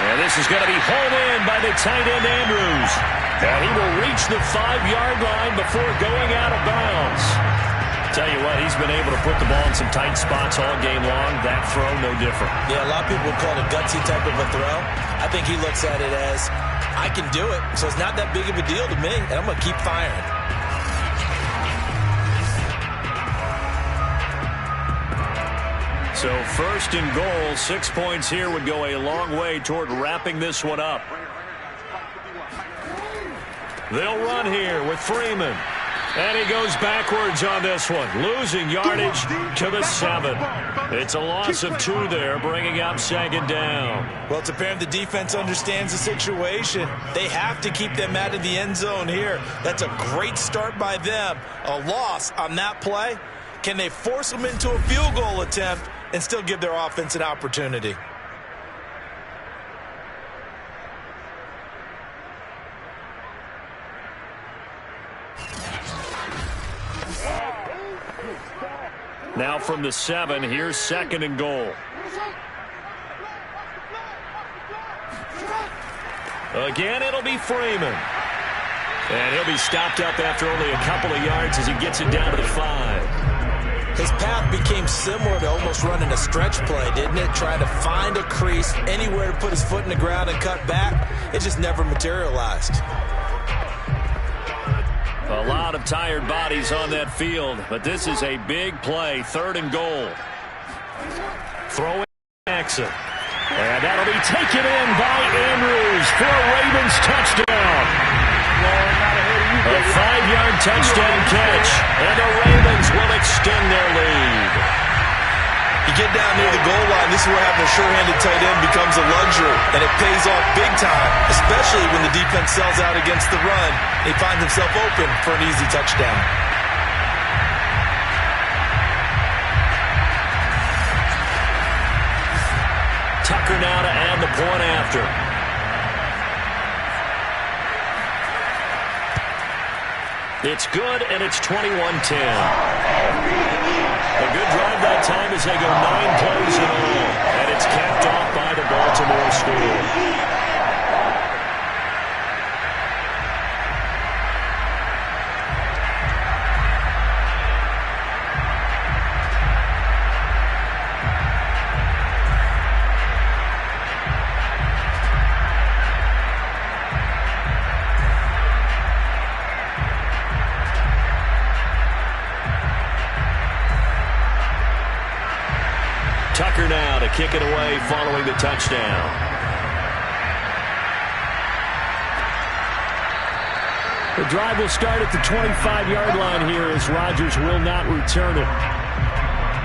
[SPEAKER 2] And this is going to be hauled in by the tight end Andrews. And he will reach the 5-yard line before going out of bounds. Tell you what, he's been able to put the ball in some tight spots all game long. That throw, no different.
[SPEAKER 3] Yeah, a lot of people would call it a gutsy type of a throw. I think he looks at it as, I can do it, so it's not that big of a deal to me, and I'm going to keep firing.
[SPEAKER 2] So 1st and goal, 6 points here would go a long way toward wrapping this one up. They'll run here with Freeman. And he goes backwards on this one, losing yardage to the 7. It's a loss of 2 there, bringing up 2nd down.
[SPEAKER 3] Well, it's apparent the defense understands the situation. They have to keep them out of the end zone here. That's a great start by them. A loss on that play. Can they force them into a field goal attempt and still give their offense an opportunity?
[SPEAKER 2] Now from the 7, here's 2nd and goal. Again, it'll be Freeman. And he'll be stopped up after only a couple of yards as he gets it down to the 5.
[SPEAKER 3] His path became similar to almost running a stretch play, didn't it? Trying to find a crease, anywhere to put his foot in the ground and cut back. It just never materialized.
[SPEAKER 2] A lot of tired bodies on that field, but this is a big play. 3rd and goal. Throwing Jackson. And that'll be taken in by Andrews for a Ravens touchdown. A 5-yard touchdown catch, and the Ravens will extend their lead.
[SPEAKER 3] You get down near the goal line, this is where having a sure-handed tight end becomes a luxury, and it pays off big time, especially when the defense sells out against the run. He finds himself open for an easy touchdown.
[SPEAKER 2] Tucker now to add the point after. It's good, and it's 21-10. A good drive that time as they go 9 plays in all. And it's capped off by the Baltimore score. Tucker now to kick it away following the touchdown.
[SPEAKER 5] The drive will start at the 25-yard line here as Rodgers will not return it.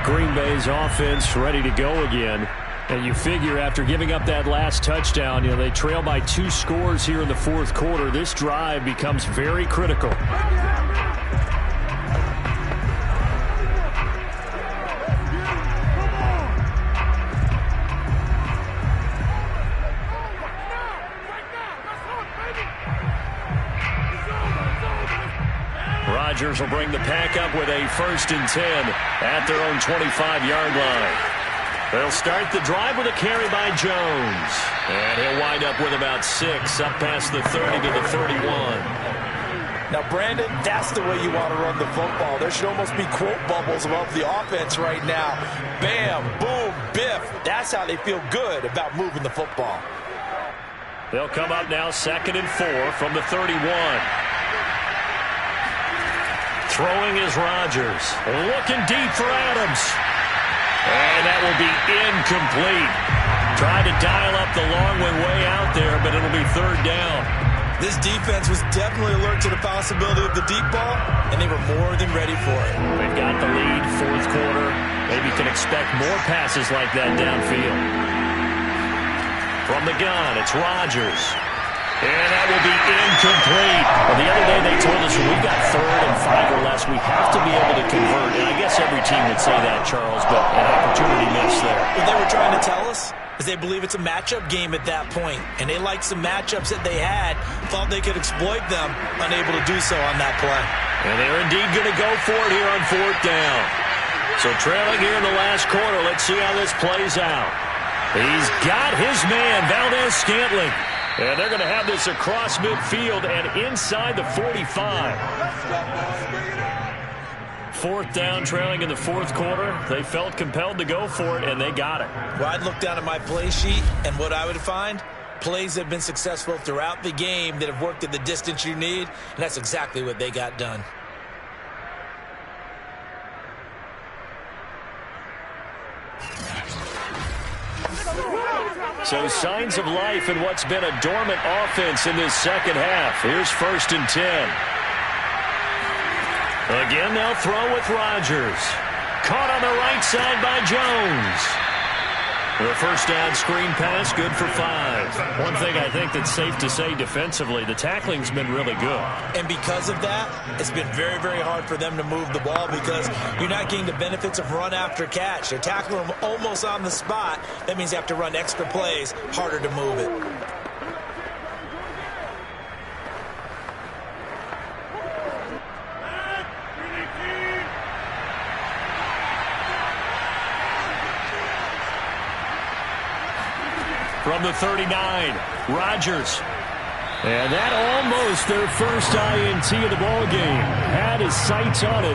[SPEAKER 5] Green Bay's offense ready to go again. And you figure after giving up that last touchdown, they trail by 2 scores here in the fourth quarter. This drive becomes very critical. Rodgers will bring the pack up with a 1st and 10 at their own 25-yard line. They'll start the drive with a carry by Jones. And he'll wind up with about 6 up past the 30 to the 31.
[SPEAKER 3] Now, Brandon, that's the way you want to run the football. There should almost be quote bubbles above the offense right now. Bam, boom, biff. That's how they feel good about moving the football.
[SPEAKER 2] They'll come up now 2nd and 4 from the 31. Throwing is Rodgers. Looking deep for Adams. And that will be incomplete. Tried to dial up the long way out there, but it'll be 3rd down.
[SPEAKER 3] This defense was definitely alert to the possibility of the deep ball, and they were more than ready for it.
[SPEAKER 2] They've got the lead, 4th quarter. Maybe can expect more passes like that downfield. From the gun, it's Rodgers. And that will be incomplete. Well, the other day they told us when we got 3rd and 5 or less, we have to be able to convert. And I guess every team would say that, Charles, but an opportunity missed there.
[SPEAKER 3] What they were trying to tell us is they believe it's a matchup game at that point. And they liked some matchups that they had, thought they could exploit them, unable to do so on that play.
[SPEAKER 2] And they're indeed going to go for it here on 4th down. So trailing here in the last quarter, let's see how this plays out. He's got his man, Valdez-Scantling. And they're going to have this across midfield and inside the 45. 4th down, trailing in the 4th quarter. They felt compelled to go for it, and they got it.
[SPEAKER 3] Well, I'd look down at my play sheet, and what I would find, plays that have been successful throughout the game that have worked at the distance you need, and that's exactly what they got done.
[SPEAKER 2] So signs of life in what's been a dormant offense in this second half. Here's 1st and 10. Again, they'll throw with Rodgers. Caught on the right side by Jones. The 1st down screen pass, good for 5. One thing I think that's safe to say defensively, the tackling's been really good.
[SPEAKER 3] And because of that, it's been very, very hard for them to move the ball because you're not getting the benefits of run after catch. They're tackling them almost on the spot. That means they have to run extra plays, harder to move it.
[SPEAKER 2] From the 39, Rodgers. And that almost their first INT of the ball game. Had his sights on it,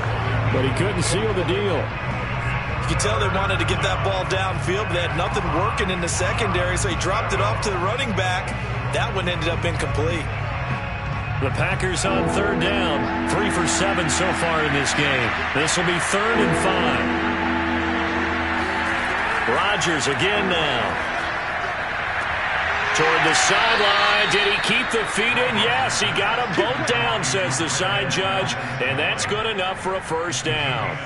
[SPEAKER 2] but he couldn't seal the deal.
[SPEAKER 3] You could tell they wanted to get that ball downfield, but they had nothing working in the secondary, so he dropped it off to the running back. That one ended up incomplete.
[SPEAKER 2] The Packers on 3rd down. 3 for 7 so far in this game. This will be 3rd and 5. Rodgers again now. Toward the sideline. Did he keep the feet in? Yes, he got them both down, says the side judge. And that's good enough for a 1st down.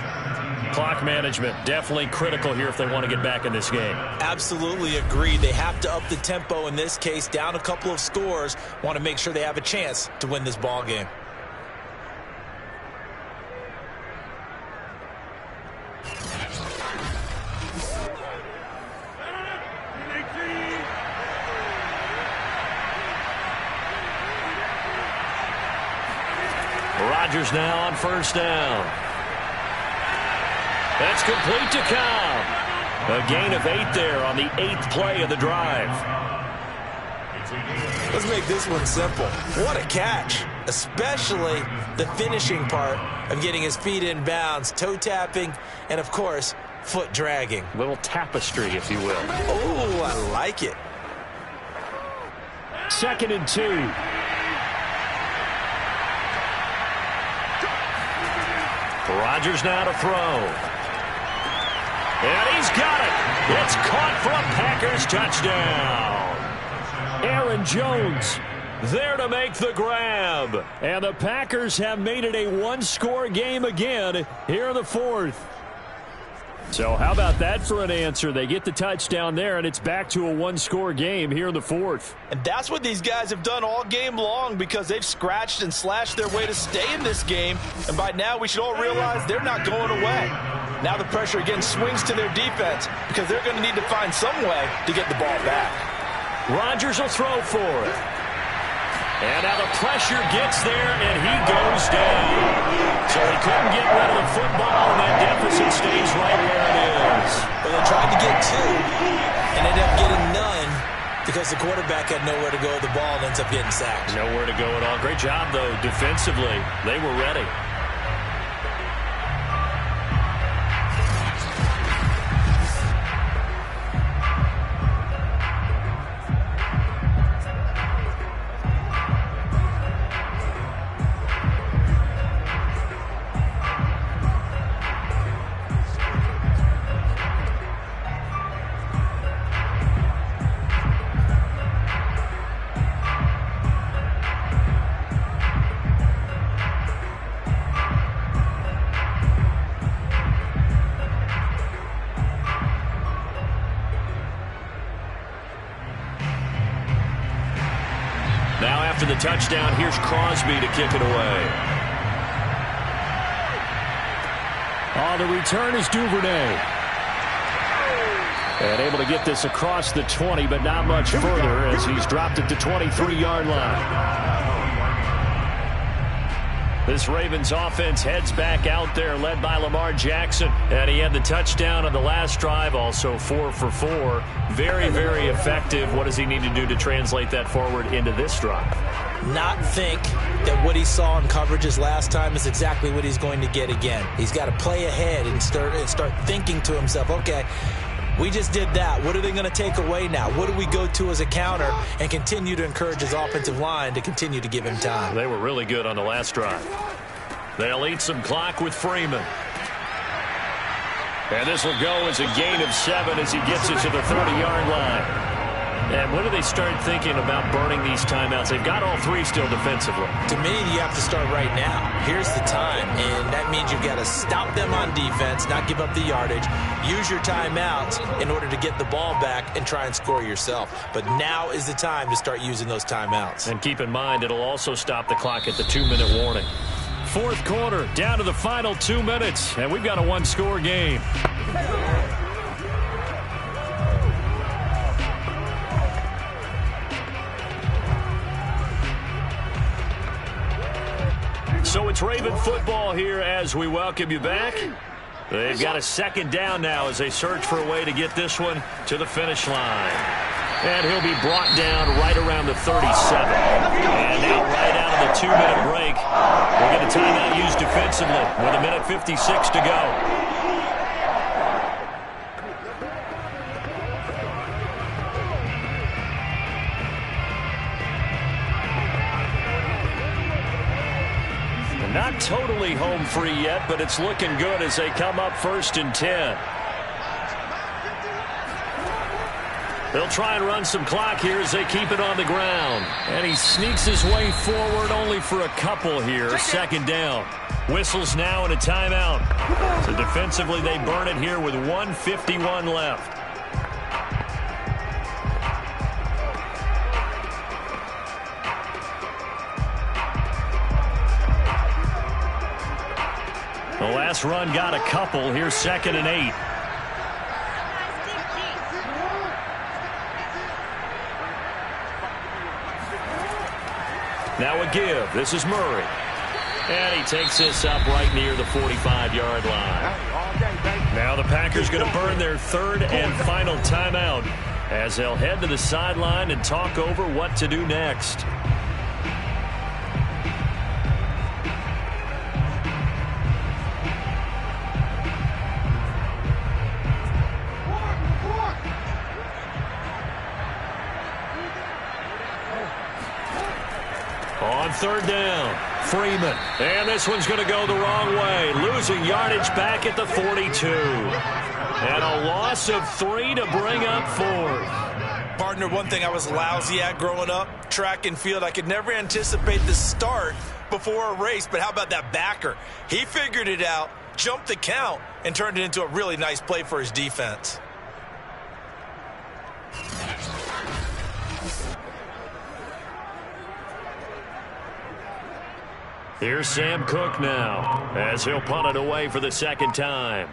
[SPEAKER 2] Clock management definitely critical here if they want to get back in this game.
[SPEAKER 3] Absolutely agreed. They have to up the tempo in this case, down a couple of scores. Want to make sure they have a chance to win this ball game.
[SPEAKER 2] Rodgers now on 1st down. That's complete to Cobb. A gain of 8 there on the 8th play of the drive.
[SPEAKER 3] Let's make this one simple. What a catch, especially the finishing part of getting his feet in bounds, toe tapping, and of course, foot dragging.
[SPEAKER 2] Little tapestry, if you will.
[SPEAKER 3] Oh, I like it.
[SPEAKER 2] 2nd and 2. Rodgers now to throw. And he's got it. It's caught for a Packers touchdown. Aaron Jones there to make the grab. And the Packers have made it a one-score game again here in the fourth. So how about that for an answer? They get the touchdown there, and it's back to a one-score game here in the fourth.
[SPEAKER 3] And that's what these guys have done all game long, because they've scratched and slashed their way to stay in this game. And by now, we should all realize they're not going away. Now the pressure again swings to their defense, because they're going to need to find some way to get the ball back.
[SPEAKER 2] Rodgers will throw for it. And now the pressure gets there, and he goes down. So he couldn't get rid of the football, and that deficit stays right where it is.
[SPEAKER 3] Well, they tried to get two, and ended up getting none because the quarterback had nowhere to go with the ball and ends up getting sacked.
[SPEAKER 2] Nowhere to go at all. Great job, though, defensively. They were ready. Now after the touchdown, here's Crosby to kick it away.
[SPEAKER 5] The return is Duvernay. And able to get this across the 20, but not much further as he's dropped it to 23-yard line.
[SPEAKER 2] This Ravens offense heads back out there, led by Lamar Jackson. And he had the touchdown on the last drive, also 4 for 4. Very, very effective. What does he need to do to translate that forward into this drive?
[SPEAKER 3] Not think that what he saw in coverages last time is exactly what he's going to get again. He's got to play ahead and start thinking to himself, okay, we just did that. What are they going to take away now? What do we go to as a counter? And continue to encourage his offensive line to continue to give him time.
[SPEAKER 2] They were really good on the last drive. They'll eat some clock with Freeman. And this will go as a gain of 7 as he gets it to the 30-yard line. And when do they start thinking about burning these timeouts? They've got all 3 still defensively.
[SPEAKER 3] To me, you have to start right now. Here's the time, and that means you've got to stop them on defense, not give up the yardage, use your timeouts in order to get the ball back and try and score yourself. But now is the time to start using those timeouts.
[SPEAKER 2] And keep in mind, it'll also stop the clock at the 2-minute warning. Fourth quarter, down to the final 2 minutes, and we've got a one-score game. So it's Raven football here as we welcome you back. They've got a second down now as they search for a way to get this one to the finish line. And he'll be brought down right around the 37. And now right out of the 2-minute break, we'll get a timeout used defensively with 1:56 to go. Not totally home free yet, but it's looking good as they come up 1st and 10. They'll try and run some clock here as they keep it on the ground. And he sneaks his way forward only for a couple here. Second down. Whistles now and a timeout. So defensively they burn it here with 1:51 left. The last run got a couple. Here's 2nd and 8. Now a give. This is Murray. And he takes this up right near the 45-yard line. Now the Packers going to burn their 3rd and final timeout as they'll head to the sideline and talk over what to do next. On 3rd down, Freeman. And this one's going to go the wrong way. Losing yardage back at the 42. And a loss of 3 to bring up 4th.
[SPEAKER 3] Partner, one thing I was lousy at growing up, track and field, I could never anticipate the start before a race, but how about that backer? He figured it out, jumped the count, and turned it into a really nice play for his defense.
[SPEAKER 2] Here's Sam Cook now, as he'll punt it away for the second time.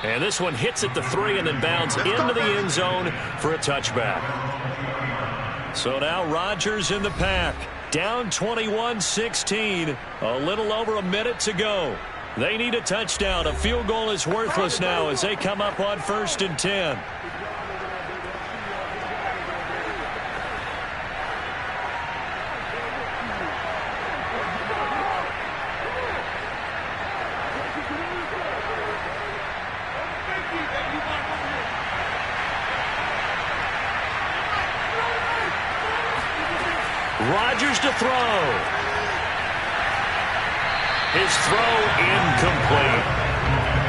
[SPEAKER 2] And this one hits at the 3 and then bounds into the end zone for a touchback. So now Rodgers in the pack. Down 21-16. A little over a minute to go. They need a touchdown. A field goal is worthless now as they come up on 1st and 10. Rodgers to throw. His throw incomplete.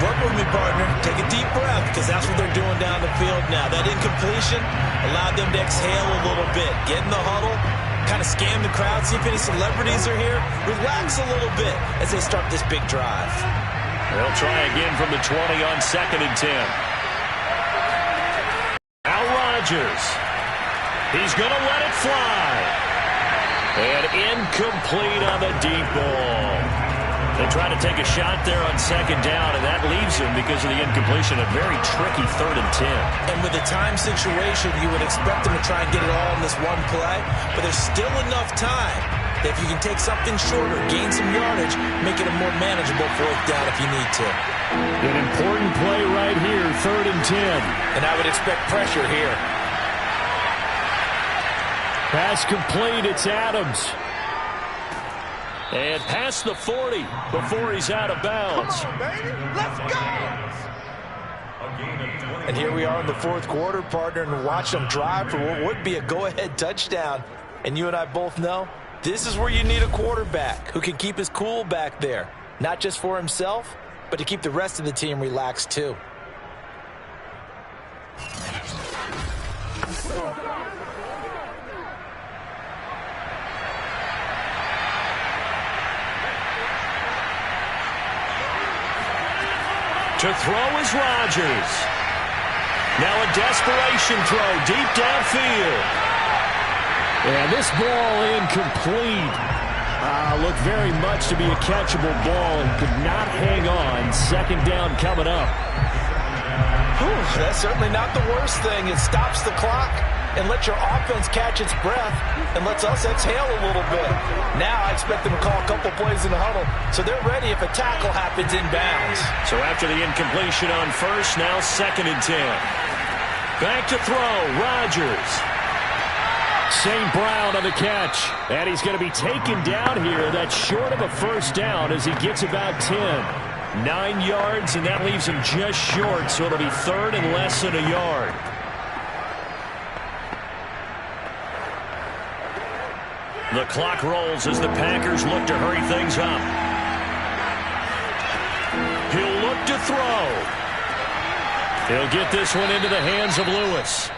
[SPEAKER 3] Work with me, partner. Take a deep breath, because that's what they're doing down the field now. That incompletion allowed them to exhale a little bit. Get in the huddle, kind of scan the crowd, see if any celebrities are here. Relax a little bit as they start this big drive.
[SPEAKER 2] They'll try again from the 20 on 2nd and 10. Now Rodgers. He's going to let it fly. And incomplete on the deep ball. They try to take a shot there on 2nd down, and that leaves them, because of the incompletion, a very tricky 3rd and 10.
[SPEAKER 3] And with the time situation, you would expect them to try and get it all in this one play, but there's still enough time that if you can take something shorter, gain some yardage, make it a more manageable 4th down if you need to.
[SPEAKER 2] An important play right here, 3rd and 10.
[SPEAKER 3] And I would expect pressure here.
[SPEAKER 2] Pass complete, it's Adams. And past the 40 before he's out of bounds.
[SPEAKER 4] Come on, baby. Let's go!
[SPEAKER 3] And here we are in the 4th quarter, partner, and watch them drive for what would be a go-ahead touchdown. And you and I both know this is where you need a quarterback who can keep his cool back there. Not just for himself, but to keep the rest of the team relaxed too.
[SPEAKER 2] To throw is Rodgers. Now a desperation throw deep downfield. And this ball incomplete. Looked very much to be a catchable ball and could not hang on. 2nd down coming up.
[SPEAKER 3] Whew, that's certainly not the worst thing. It stops the clock and lets your offense catch its breath and lets us exhale a little bit. Now I expect them to call a couple plays in the huddle, so they're ready if a tackle happens inbounds.
[SPEAKER 2] So after the incompletion on 1st, now 2nd and 10. Back to throw, Rodgers. St. Brown on the catch, and he's going to be taken down here. That's short of a 1st down as he gets about 10. 9 yards, and that leaves him just short, so it'll be 3rd and less than a yard. The clock rolls as the Packers look to hurry things up. He'll look to throw. He'll get this one into the hands of Lewis.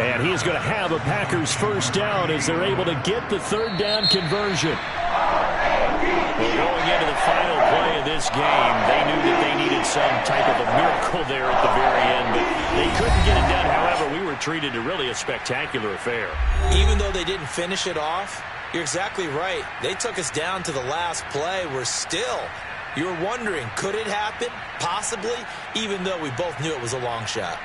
[SPEAKER 2] And he's going to have a Packers 1st down as they're able to get the 3rd down conversion. Well, going into the final play of this game, they knew that they needed some type of a miracle there at the very end, but they couldn't get it done. However, we were treated to really a spectacular affair.
[SPEAKER 3] Even though they didn't finish it off, you're exactly right. They took us down to the last play. We're still, you're wondering, could it happen? Possibly, even though we both knew it was a long shot.